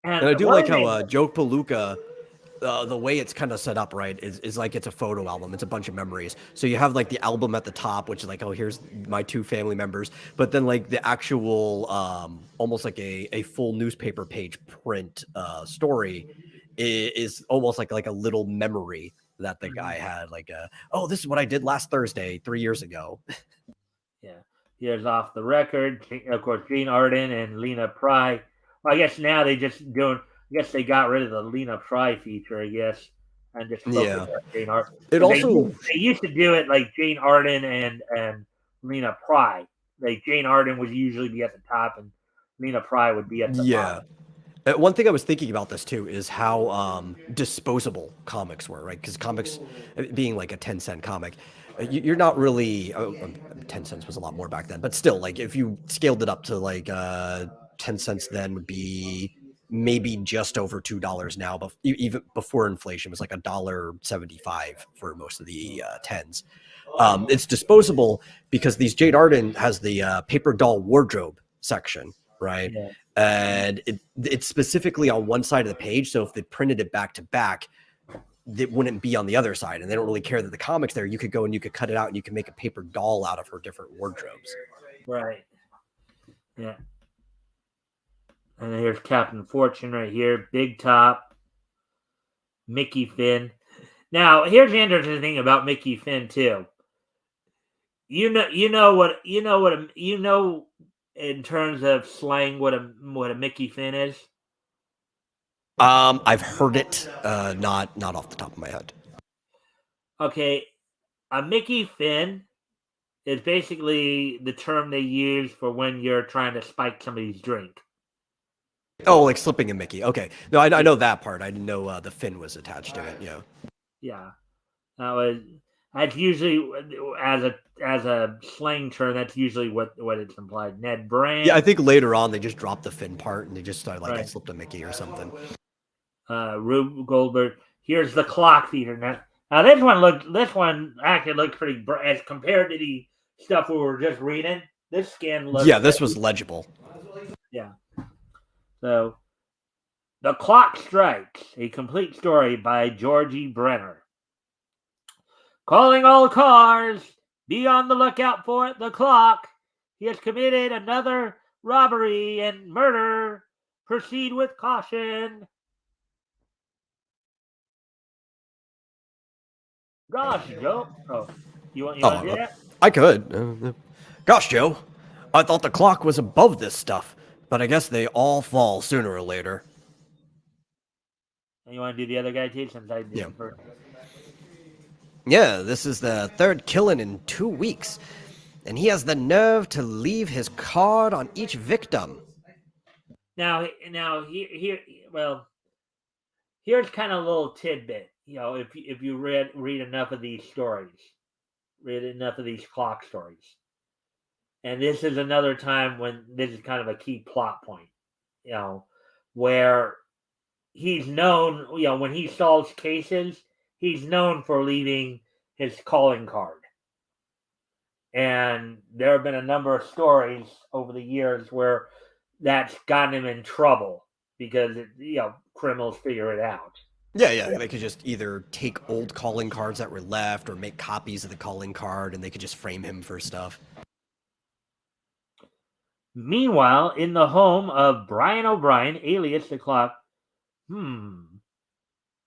And I do like how Joe Palooka, the way it's kind of set up, right, is like it's a photo album. It's a bunch of memories. So you have like the album at the top, which is like, oh, here's my 2 family members. But then like the actual, almost like a full newspaper page print story is almost like a little memory that the guy had. Like, oh, this is what I did last Thursday 3 years ago. Yeah. Here's Off the Record. Of course, Gene Arden and Lena Pry. Well, I guess now they just doing. I guess they got rid of the Lena Pry feature. I guess and just focused on Jane Arden. It also they used to do it like Jane Arden and Lena Pry. Like Jane Arden would usually be at the top, and Lena Pry would be at the bottom. One thing I was thinking about this too is how disposable comics were, right? Because comics, being like a 10-cent comic, you're not really 10 cents was a lot more back then, but still, like if you scaled it up to like 10 cents then would be maybe just over $2 now, but even before inflation was like $1.75 for most of the tens. It's disposable because these Jade Arden has the paper doll wardrobe section, right? Yeah. And it's specifically on one side of the page, so if they printed it back to back, it wouldn't be on the other side, and they don't really care that the comic's there. You could go and you could cut it out and you can make a paper doll out of her different wardrobes. Right. Yeah. And then here's Captain Fortune right here, Big Top, Mickey Finn. Now, here's the interesting thing about Mickey Finn too. You know in terms of slang what a Mickey Finn is. I've heard it, not off the top of my head. Okay, a Mickey Finn is basically the term they use for when you're trying to spike somebody's drink. Oh, like slipping a Mickey. Okay, no, I know that part. I didn't know the fin was attached to it. Yeah. Yeah, that's usually as a slang term. That's usually what it's implied. Ned Brand. Yeah, I think later on they just dropped the fin part and they just started like I slipped a Mickey or something. Rube Goldberg. Here's the clock feeder. Now this one actually looked pretty as compared to the stuff we were just reading. This scan looked. Yeah, this was legible. Yeah. So, The Clock Strikes, a complete story by Georgie Brenner. Calling all cars, be on the lookout for the clock. He has committed another robbery and murder. Proceed with caution. Gosh, Joe. Oh, you want to do that? I could. Gosh, Joe. I thought the clock was above this stuff, but I guess they all fall sooner or later. And you want to do the other guy too, since I did it first? Yeah, this is the 3rd killing in 2 weeks, and he has the nerve to leave his card on each victim. Now, here's kind of a little tidbit. You know, if you read enough of these stories, read enough of these clock stories, and this is another time when this is kind of a key plot point. You know, where he's known. You know, when he solves cases, he's known for leaving his calling card. And there have been a number of stories over the years where that's gotten him in trouble because criminals figure it out. Yeah, they could just either take old calling cards that were left or make copies of the calling card, and they could just frame him for stuff. Meanwhile, in the home of Brian O'Brien, alias the Clock,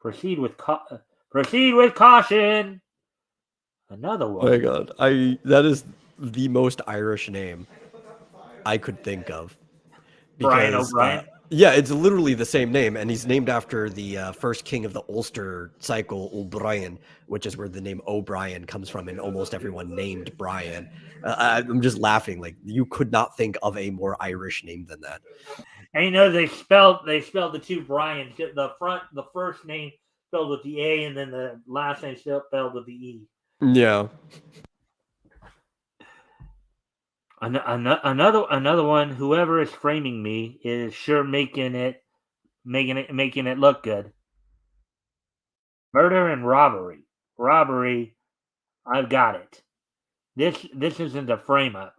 proceed with caution. Another one. Oh my God, that is the most Irish name I could think of. Brian O'Brien. Yeah, it's literally the same name, and he's named after the first king of the Ulster cycle, O'Brien, which is where the name O'Brien comes from, and almost everyone named Brian. I'm just laughing. Like, you could not think of a more Irish name than that. And they spelled the two Bryans. The first name spelled with the A, and then the last name spelled with the E. Yeah. Another one. Whoever is framing me is sure making it look good. Murder and robbery. Robbery. I've got it. This isn't a frame up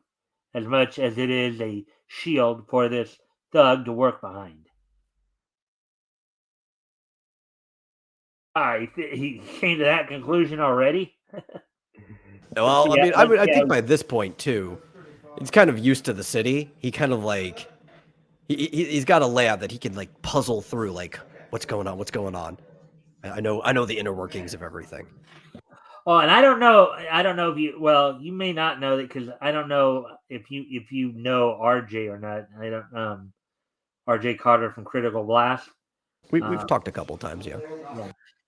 as much as it is a shield for this thug to work behind. He came to that conclusion already. Well, I mean, I think by this point too, he's kind of used to the city. He kind of like he's got a layout that he can like puzzle through. Like, what's going on? What's going on? I know the inner workings of everything. Oh, and I don't know if you. Well, you may not know that because I don't know if you know RJ or not. I don't. RJ Carter from Critical Blast. We've talked a couple times, yeah.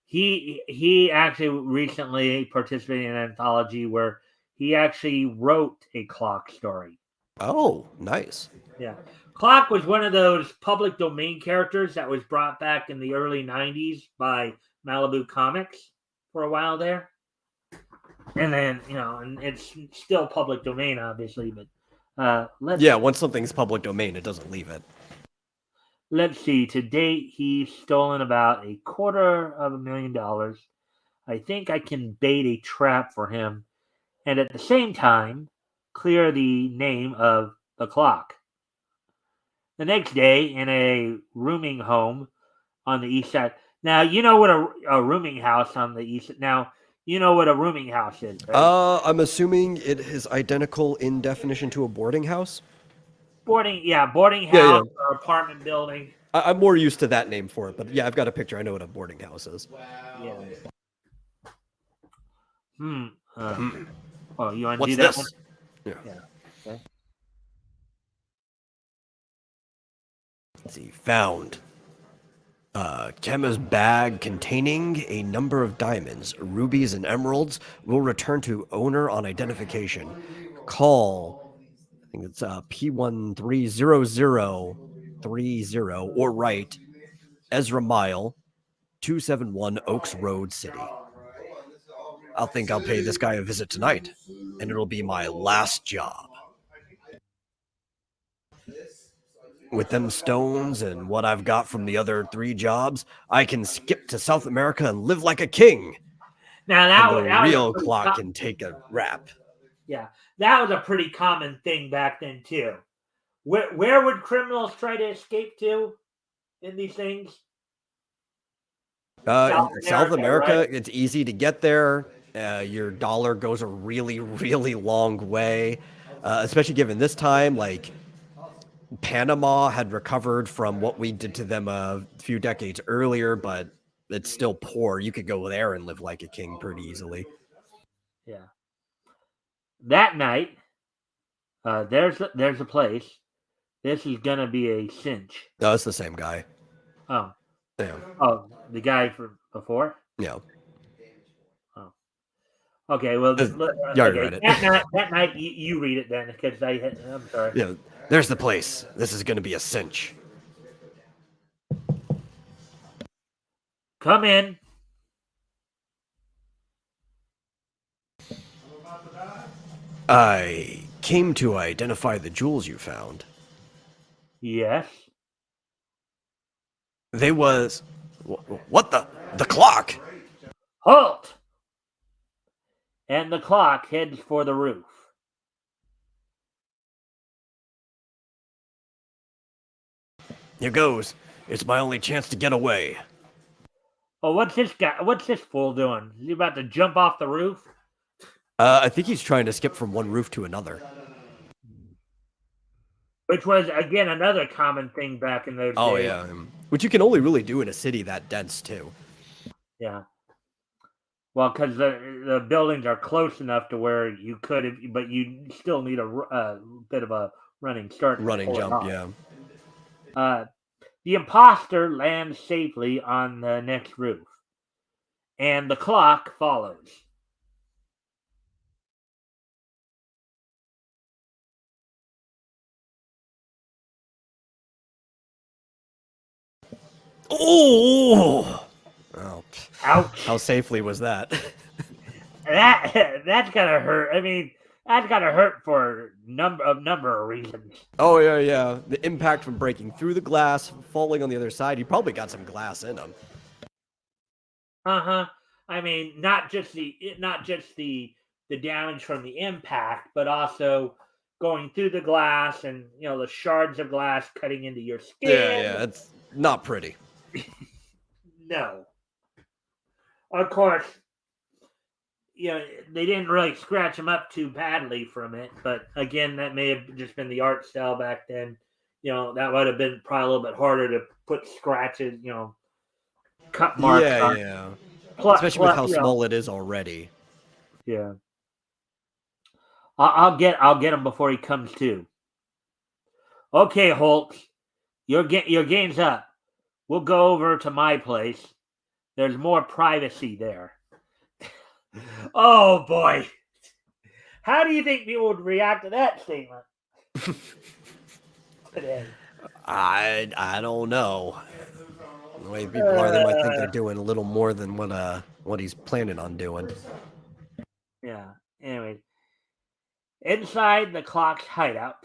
He actually recently participated in an anthology where he actually wrote a Clock story. Oh, nice. Yeah. Clock was one of those public domain characters that was brought back in the early 90s by Malibu Comics for a while there. And then, and it's still public domain, obviously, but once something's public domain, it doesn't leave it. Let's see. To date, he's stolen about $250,000. I think I can bait a trap for him, and at the same time, clear the name of the Clock. The next day, in a rooming home on the east side. Now, you know what a rooming house on the east. Now, you know what a rooming house is, right? I'm assuming it is identical in definition to a boarding house. Boarding house or apartment building. I'm more used to that name for it, but yeah, I've got a picture. I know what a boarding house is. Wow. Yeah. Oh, you want to do that one? Yeah. Okay. Let's see. Found. Kema's bag containing a number of diamonds, rubies, and emeralds will return to owner on identification. Call, I think it's P130030 or write Ezra Mile, 271 Oaks Road, City. I'll pay this guy a visit tonight, and it'll be my last job. With them stones and what I've got from the other 3 jobs, I can skip to South America and live like a king. Now the real Clock can take a rap. Yeah, that was a pretty common thing back then too. Where would criminals try to escape to in these things? South America, right? It's easy to get there. Your dollar goes a really, really long way, especially given this time, like Panama had recovered from what we did to them a few decades earlier, but it's still poor. You could go there and live like a king pretty easily. Yeah. That night, there's a place. This is gonna be a cinch. No, it's the same guy. Oh. Yeah. Oh, the guy from before? Yeah. Oh. Okay, well, read it. That night, you read it then, because I'm sorry. Yeah, there's the place. This is going to be a cinch. Come in. I came to identify the jewels you found. Yes. They was... What the clock? Halt! And the Clock heads for the roof. Here goes. It's my only chance to get away. Oh, what's this fool doing? Is he about to jump off the roof? I think he's trying to skip from one roof to another. Which was, again, another common thing back in those days. Oh, yeah. Which you can only really do in a city that dense, too. Yeah. Well, because the buildings are close enough to where you could, but you still need a bit of a running start. Running jump, yeah. The imposter lands safely on the next roof, and the clock follows. Oh, oh, Ouch! how safely was that? That's gotta hurt. I mean, that's gotta hurt for number of reasons. Oh yeah, yeah. The impact from breaking through the glass, falling on the other side. He probably got some glass in him. Uh-huh. I mean, not just the damage from the impact, but also going through the glass and the shards of glass cutting into your Yeah, skin. yeah. It's not pretty. No. Of course, they didn't really scratch him up too badly from it, but again, that may have just been the art style back then. That would have been probably a little bit harder to put scratches, cut marks Yeah, on. yeah. Plus, Especially with plus, how small it is already. yeah. I'll get him before he comes to. Okay, Hulk, your game's up. We'll go over to my place. There's more privacy there. Oh boy, how do you think people would react to that statement today? I don't know. The way people are, they might think they're doing a little more than what he's planning on doing. Yeah. Anyway, inside the clock's hideout.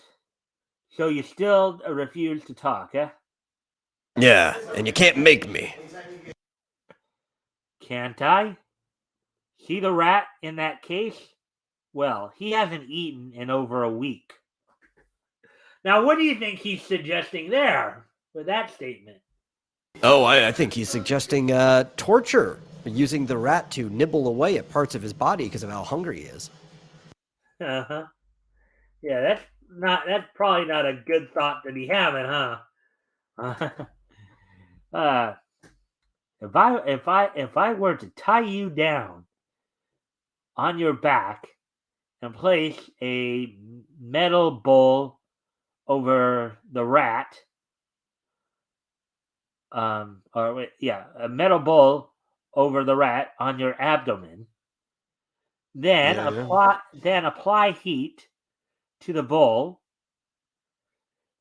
So you still refuse to talk, eh? Yeah, and you can't make me. Can't I? See the rat in that case? Well, he hasn't eaten in over a week. Now, what do you think he's suggesting there with that statement? Oh, I think he's suggesting torture, using the rat to nibble away at parts of his body because of how hungry he is. Uh huh. Yeah, that's probably not a good thought to be having, huh? uh, if I were to tie you down on your back and place a metal bowl over the rat, or wait, yeah, a metal bowl over the rat on your abdomen, then Yeah, yeah. apply heat to the bowl.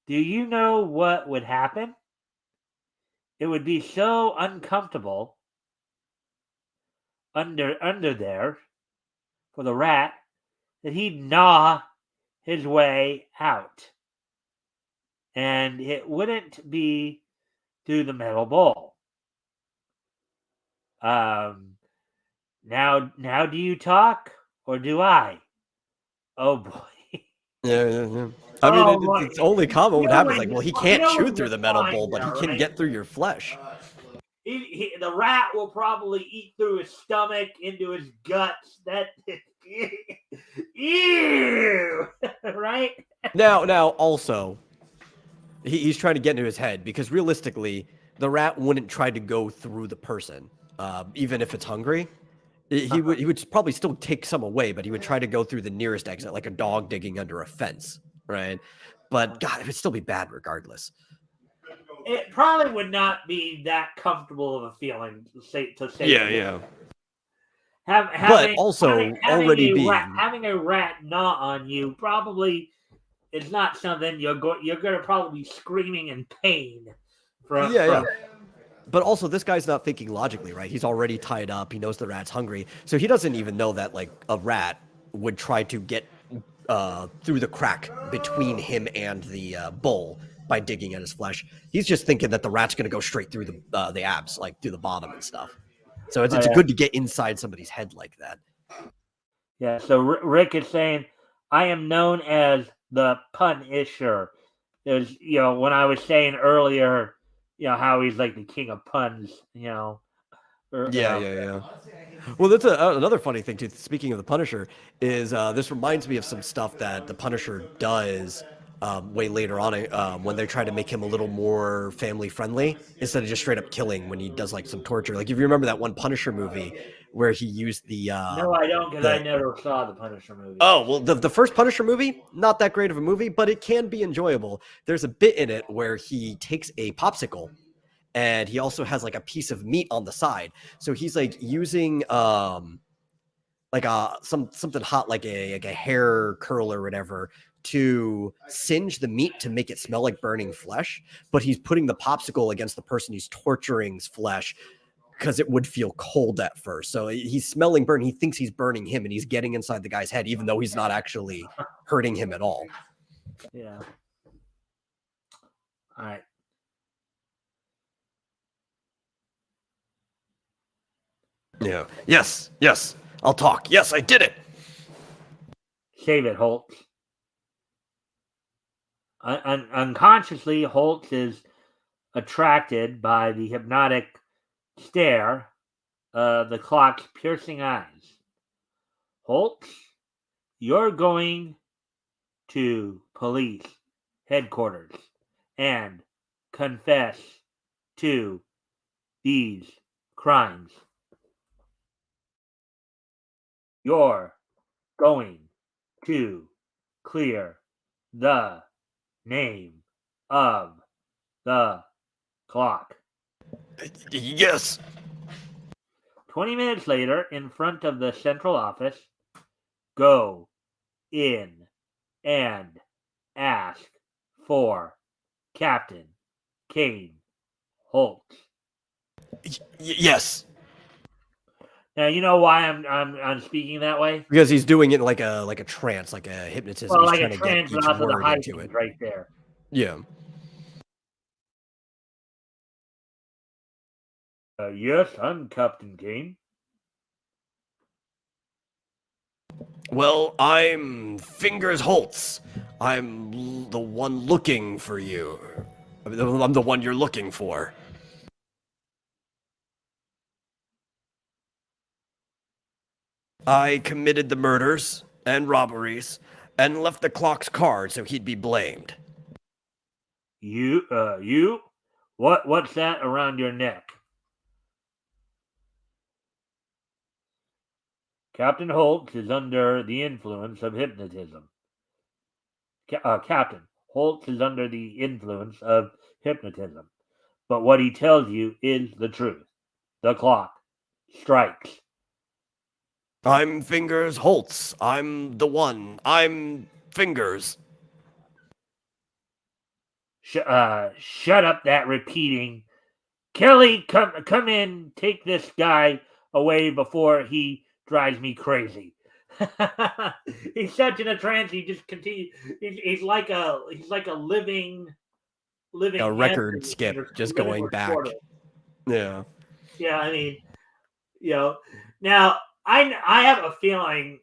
Do you know what would happen? It would be so uncomfortable under there for the rat that he'd gnaw his way out, and it wouldn't be through the metal bowl. Um, now, do you talk or do I? Oh boy. Yeah. I mean, Oh boy. it's only common what happens. Like, well, he can't chew When through you're the metal bowl, fine but he there, can right? get through your flesh. The rat will probably eat through his stomach into his guts. That ew, right? Now, also, he's trying to get into his head because realistically, the rat wouldn't try to go through the person, even if it's hungry. He would probably still take some away, but he would try to go through the nearest exit, like a dog digging under a fence, right? But God, it would still be bad regardless. It probably would not be that comfortable of a feeling to say. Yeah. Having also already having a rat gnaw on you probably is not something you're going to probably be screaming in pain from. Yeah. But also, this guy's not thinking logically, right? He's already tied up. He knows the rat's hungry, so he doesn't even know that like a rat would try to get through the crack between him and the bowl by digging at his flesh. He's just thinking that the rat's going to go straight through the abs, like through the bottom and stuff. So it's good to get inside somebody's head like that. Yeah. So Rick is saying, "I am known as the Punisher." There's, when I was saying earlier, how he's like the king of puns, Yeah. Well, that's another funny thing too. Speaking of the Punisher, is this reminds me of some stuff that the Punisher does way later on when they try to make him a little more family friendly instead of just straight up killing when he does like some torture. Like if you remember that one Punisher movie where he used No, I don't, because I the never saw the Punisher movie. oh well the first Punisher movie, not that great of a movie, but it can be enjoyable. There's a bit in it where he takes a popsicle and he also has like a piece of meat on the side. So he's like using like something hot like a hair curl or whatever to singe the meat to make it smell like burning flesh, but he's putting the popsicle against the person he's torturing's flesh because it would feel cold at first. So he's smelling burn. He thinks he's burning him, and he's getting inside the guy's head, even though he's not actually hurting him at all. Yeah. All right. Yeah. Yes. Yes. I'll talk. Yes, I did it. Save it, Holtz. Unconsciously, Holtz is attracted by the hypnotic stare of the clock's piercing eyes. Holtz, you're going to police headquarters and confess to these crimes. You're going to clear the name of the clock. Yes. 20 minutes later, in front of the central office, go in and ask for Captain Kane Holtz. Yes. Now you know why I'm speaking that way? Because he's doing it like a trance, like a hypnotism. Well, he's like trying a to get trance, each but also the word into it. right there. Yeah. Yes, I'm Captain Kane. Well, I'm Fingers Holtz. I'm the one looking for you. I'm the one you're looking for. I committed the murders and robberies and left the clock's card so he'd be blamed. You? What's that around your neck? Captain Holtz is under the influence of hypnotism. Captain Holtz is under the influence of hypnotism. But what he tells you is the truth. The clock strikes. I'm Fingers Holtz. I'm the one. I'm Fingers. Shut up that repeating. Kelly, come in, take this guy away before he drives me crazy. He's such in a trance. He just continues. He's like a living A record skip, just going back. Yeah. Yeah, I mean, now I have a feeling.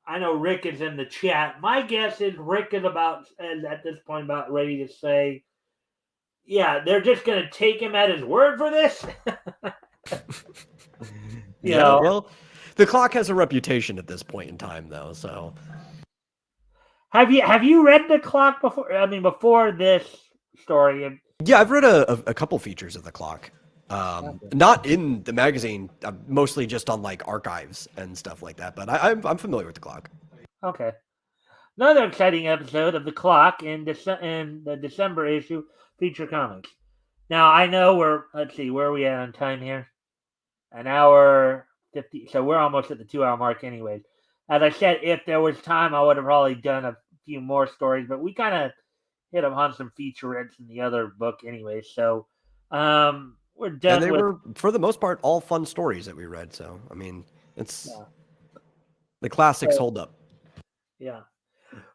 I know Rick is in the chat. My guess is Rick is at this point about ready to say, yeah, they're just going to take him at his word for this. Well, the clock has a reputation at this point in time, though. So, have you read the clock before? I mean, before this story. Yeah, I've read a couple features of the clock. Not in the magazine, mostly just on like archives and stuff like that. But I'm familiar with the clock. Okay. Another exciting episode of the clock in the December issue Feature Comics. Now I know let's see, where are we at on time here? An hour 50. So we're almost at the 2 hour mark, anyways. As I said, if there was time, I would have probably done a few more stories, but we kind of hit upon some featurettes in the other book, anyway. So we're done. And they were, for the most part, all fun stories that we read. So I mean, the classics hold up. Yeah.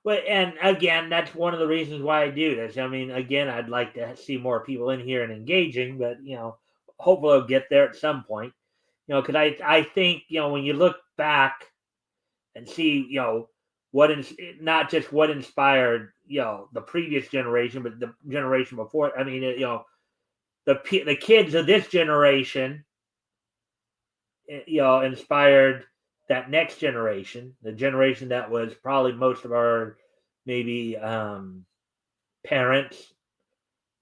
Well, and again, that's one of the reasons why I do this. I mean, again, I'd like to see more people in here and engaging, but hopefully I'll get there at some point. Because I think when you look back and see not just what inspired the previous generation, but the generation before. I mean, the kids of this generation, inspired that next generation, the generation that was probably most of our maybe parents,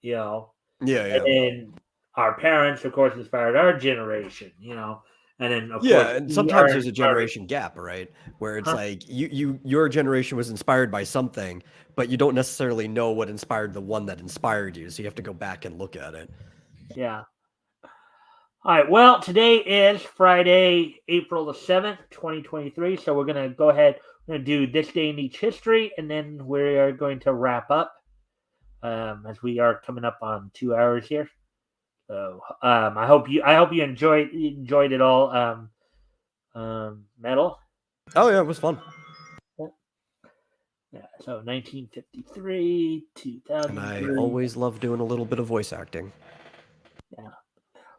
you know, Yeah, and yeah. then our parents, of course, inspired our generation, you know, and then of course Yeah, and we sometimes are there's a inspiring. generation gap, right? Where it's Huh? like your generation was inspired by something, but you don't necessarily know what inspired the one that inspired you, so you have to go back and look at it. Yeah. All right. Well, today is Friday, April the 7th, 2023. So we're going to go ahead. We're going to do this day in each history, and then we are going to wrap up as we are coming up on 2 hours here. So I hope you enjoyed it all. Metal. Oh yeah, it was fun. Yeah. So 1953, And I 2003. always love doing a little bit of voice acting. Yeah.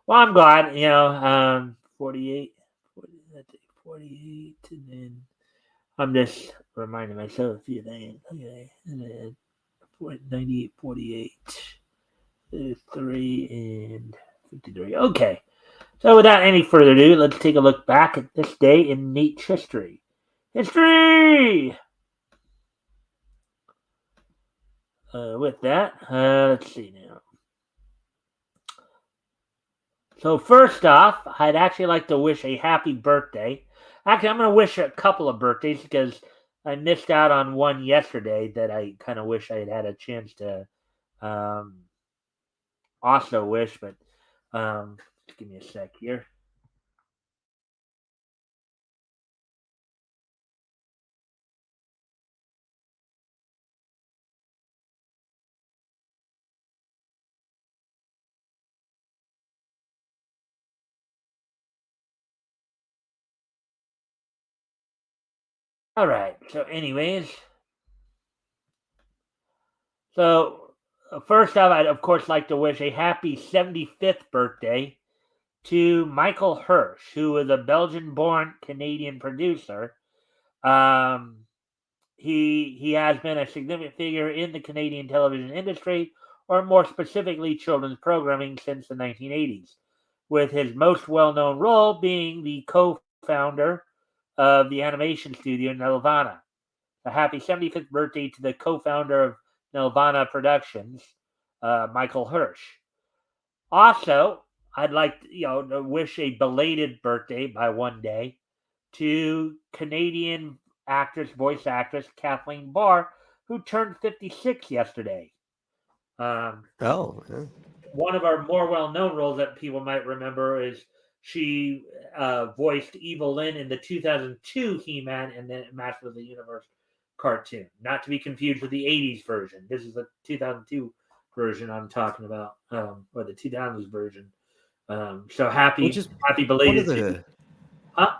Well, I'm glad. 48. 48, and then I'm just reminding myself a few things. Okay. And then 98, 48, 3, and 53. Okay. So without any further ado, let's take a look back at this day in Neat history. History! With that, let's see now. So first off, I'd actually like to wish a happy birthday. Actually, I'm going to wish a couple of birthdays because I missed out on one yesterday that I kind of wish I had a chance to um, also wish. But just give me a sec here. All right. So, anyways, first off, I'd of course like to wish a happy 75th birthday to Michael Hirsch, who is a Belgian-born Canadian producer. Um, he has been a significant figure in the Canadian television industry, or more specifically, children's programming since the 1980s, with his most well-known role being the co-founder of the animation studio Nelvana. A happy 75th birthday to the co-founder of Nelvana Productions, Michael Hirsch. Also, I'd like to wish a belated birthday by one day to Canadian voice actress Kathleen Barr, who turned 56 yesterday. Um, Oh, yeah. One of our more well-known roles that people might remember is she voiced Evil Lynn in the 2002 He-Man and the Masters of the Universe cartoon. Not to be confused with the 80s version. This is the 2002 version I'm talking about, or the 2000s version. So Which happy, is happy one of belated to, the huh?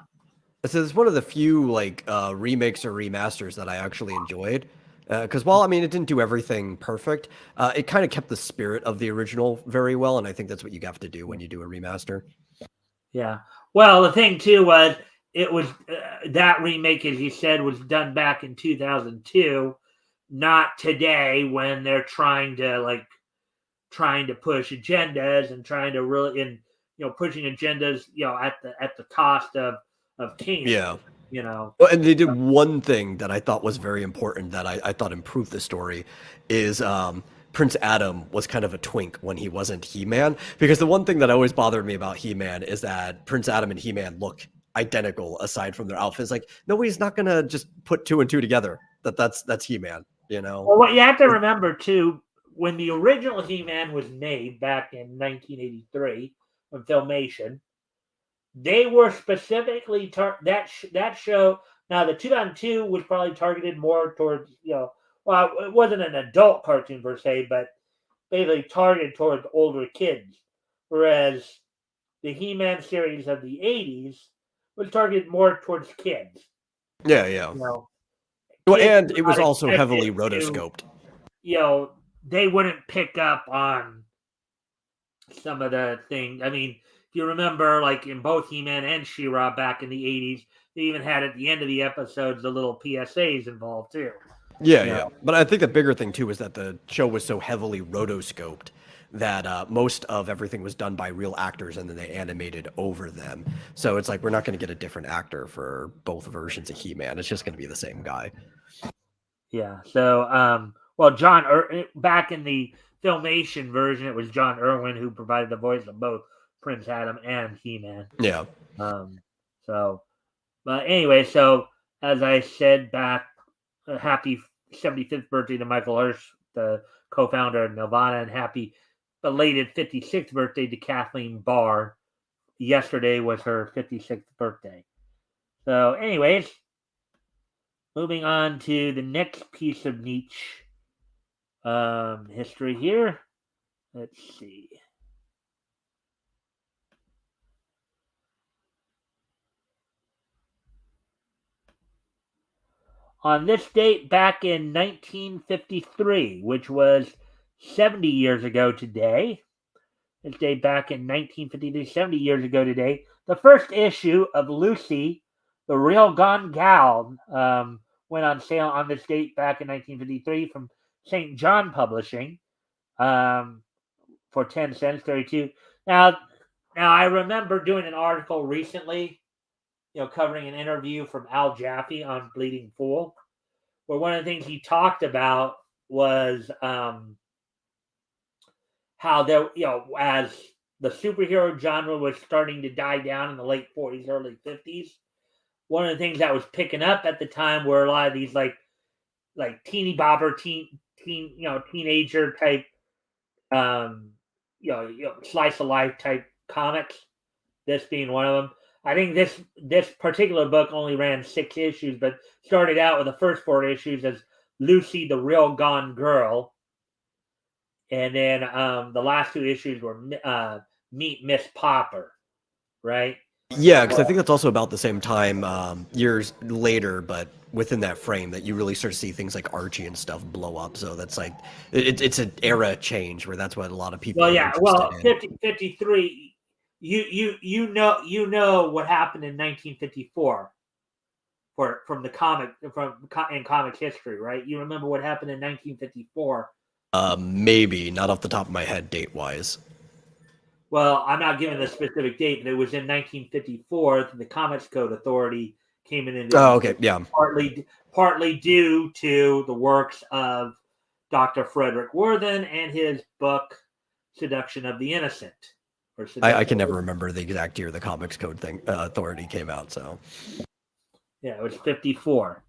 so it's one of the few like remakes or remasters that I actually enjoyed. Because while I mean it didn't do everything perfect, it kind of kept the spirit of the original very well, and I think that's what you have to do when you do a remaster. Yeah. Well, the thing too was it was that remake, as you said, was done back in 2002, not today when they're trying to push agendas and trying to really pushing agendas at the cost of canon. Yeah. You know. Well, and they did one thing that I thought was very important that I thought improved the story is Prince Adam was kind of a twink when he wasn't He-Man. Because the one thing that always bothered me about He-Man is that Prince Adam and He-Man look identical aside from their outfits. Like nobody's not gonna just put two and two together. That's He-Man, you know? Well, what you have to remember too, when the original He-Man was made back in 1983 when Filmation, they were specifically that show. Now, the 2002 was probably targeted more towards well, it wasn't an adult cartoon per se, but basically targeted towards older kids, whereas the He-Man series of the 80s was targeted more towards kids. Yeah, yeah. You know, Well, kids and were it was not also expected heavily to, rotoscoped. they wouldn't pick up on some of the things. I mean, if you remember, like in both He-Man and She-Ra back in the 80s, they even had at the end of the episodes the little PSAs involved too. Yeah, You yeah. know? But I think the bigger thing too is that the show was so heavily rotoscoped that most of everything was done by real actors and then they animated over them. So it's like we're not going to get a different actor for both versions of He-Man. It's just going to be the same guy. Yeah. So Well, back in the Filmation version, it was John Irwin who provided the voice of both Prince Adam and He-Man. Yeah. But anyway, so as I said back, happy 75th birthday to Michael Hirsch, the co-founder of Nirvana, and happy belated 56th birthday to Kathleen Barr. Yesterday was her 56th birthday. So, anyways, moving on to the next piece of niche history here. Let's see. On this date back in 1953, which was 70 years ago today, this date back in 1953, 70 years ago today, the first issue of Lucy, the Real Gone Gal, went on sale on this date back in 1953 from St. John Publishing for 10 cents, 32. Now, I remember doing an article recently, covering an interview from Al Jaffe on Bleeding Fool, where one of the things he talked about was how there, as the superhero genre was starting to die down in the late 40s, early 50s, one of the things that was picking up at the time were a lot of these like teeny bopper, teenager type, slice of life type comics. This being one of them. I think this particular book only ran 6 issues, but started out with the first 4 issues as Lucy, the Real Gone Girl, and then the last 2 issues were Meet Miss Popper, right? Yeah, because I think that's also about the same time, years later, but within that frame, that you really start to see things like Archie and stuff blow up. So that's like it's an era change where that's what a lot of people. Well, are yeah. interested in. 53. You know what happened in 1954 from comics history, right? You remember what happened in 1954? Maybe not off the top of my head, date wise. Well, I'm not giving the specific date, but it was in 1954 that the Comics Code Authority came in. Oh, okay, yeah. Partly due to the works of Dr. Frederick Worthen and his book Seduction of the Innocent. I can never remember the exact year the Comics Code Authority came out. So yeah, it was 54.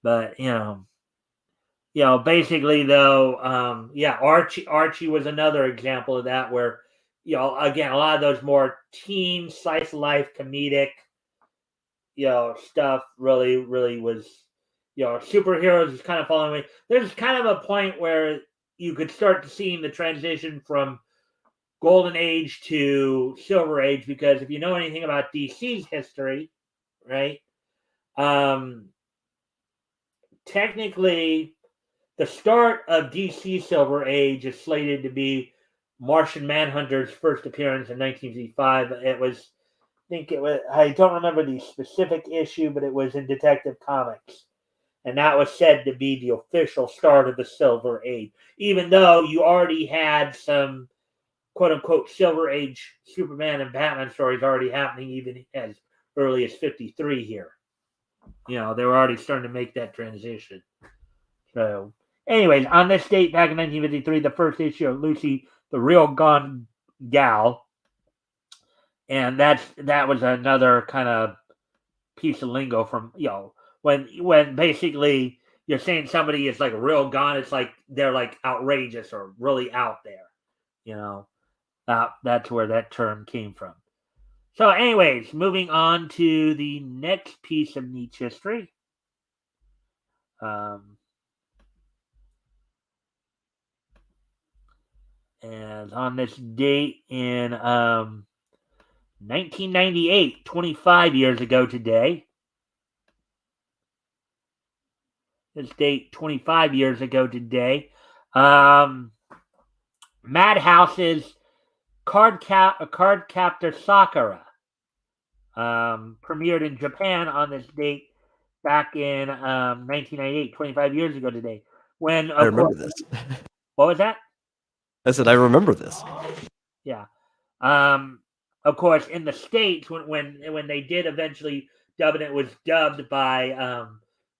But basically though, Archie was another example of that where, again, a lot of those more teen slice of life comedic, stuff really was, superheroes is kind of following me. There's kind of a point where you could start to seeing the transition from Golden Age to Silver Age, because if you know anything about DC's history, right? Technically, the start of DC Silver Age is slated to be Martian Manhunter's first appearance in 1955. I don't remember the specific issue, but it was in Detective Comics. And that was said to be the official start of the Silver Age, even though you already had some quote-unquote Silver Age Superman and Batman stories already happening even as early as 53 here. They were already starting to make that transition. So, anyways, on this date back in 1953, the first issue of Lucy, the Real Gone Gal, and that was another kind of piece of lingo from, when basically you're saying somebody is like real gone, it's like they're like outrageous or really out there. That's where that term came from. So, anyways, moving on to the next piece of niche history. And on this date in 1998, 25 years ago today. This date 25 years ago today. Madhouse's Cardcaptor Sakura premiered in Japan on this date back in 1998, 25 years ago today. When I remember this. What was that? I said I remember this. Yeah. Of course, in the States, when they did eventually dub it, it was dubbed by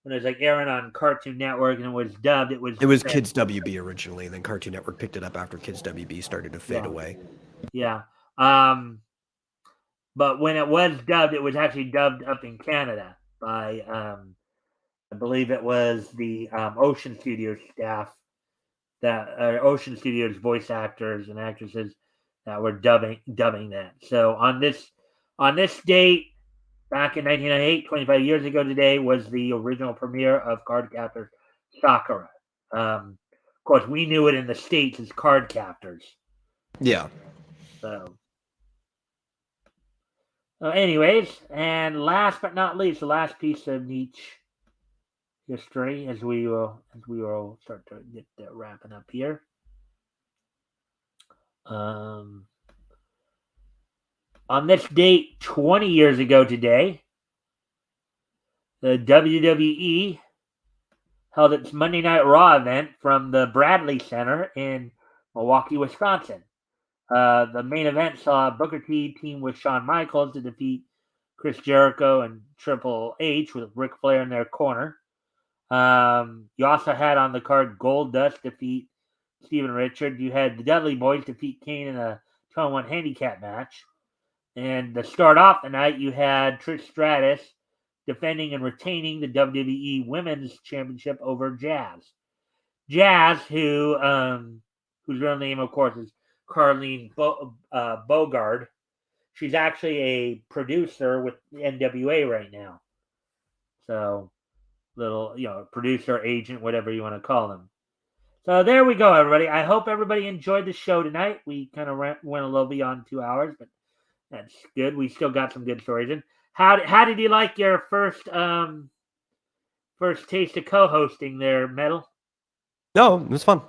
when it was like airing on Cartoon Network and it was dubbed. It was Kids WB originally, and then Cartoon Network picked it up after Kids WB started to fade away. Yeah. But when it was dubbed, it was actually dubbed up in Canada by, I believe it was the Ocean Studios staff, that Ocean Studios voice actors and actresses that were dubbing that. So on this date, back in 1998, 25 years ago today, was the original premiere of Cardcaptor Sakura. Of course, we knew it in the States as Cardcaptors. Yeah. So, anyways, and last but not least, the last piece of niche history, as we will start to get wrapping up here. On this date, 20 years ago today, the WWE held its Monday Night Raw event from the Bradley Center in Milwaukee, Wisconsin. The main event saw Booker T team with Shawn Michaels to defeat Chris Jericho and Triple H with Ric Flair in their corner. You also had on the card Goldust defeat Steven Richards. You had the Dudley Boys defeat Kane in a 2-on-1 handicap match. And to start off the night, you had Trish Stratus defending and retaining the WWE Women's Championship over Jazz. Jazz, whose real name, of course, is Carlene Bogard. She's actually a producer with the NWA right now. So, little, producer, agent, whatever you want to call them. So there we go, everybody. I hope everybody enjoyed the show tonight. We kind of went a little beyond 2 hours, but that's good. We still got some good stories in. How did you like your first taste of co-hosting there, Metal? No, it was fun.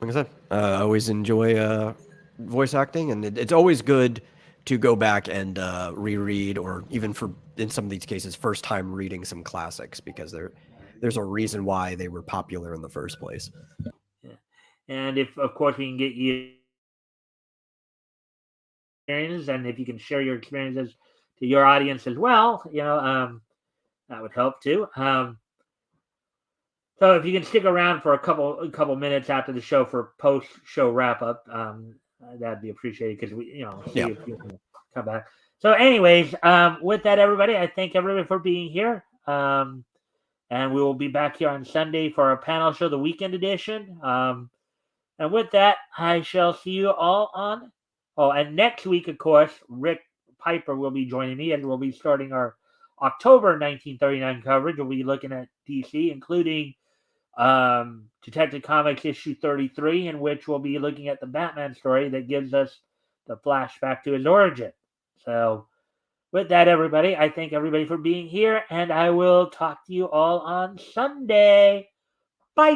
Like I said, I always enjoy voice acting, and it's always good to go back and reread, or even in some of these cases, first time reading some classics, because there's a reason why they were popular in the first place. Yeah. And if, of course, we can get you experiences, and if you can share your experiences to your audience as well, that would help too. So if you can stick around for a couple minutes after the show for post-show wrap-up, that'd be appreciated, because we, see if you can come back. So anyways, with that, everybody, I thank everybody for being here. And we will be back here on Sunday for our panel show, the weekend edition. And with that, I shall see you all on. Oh, and next week, of course, Rick Piper will be joining me, and we'll be starting our October 1939 coverage. We'll be looking at DC, including Detective Comics issue 33, in which we'll be looking at the Batman story that gives us the flashback to his origin. So with that, everybody, I thank everybody for being here, and I will talk to you all on Sunday. Bye.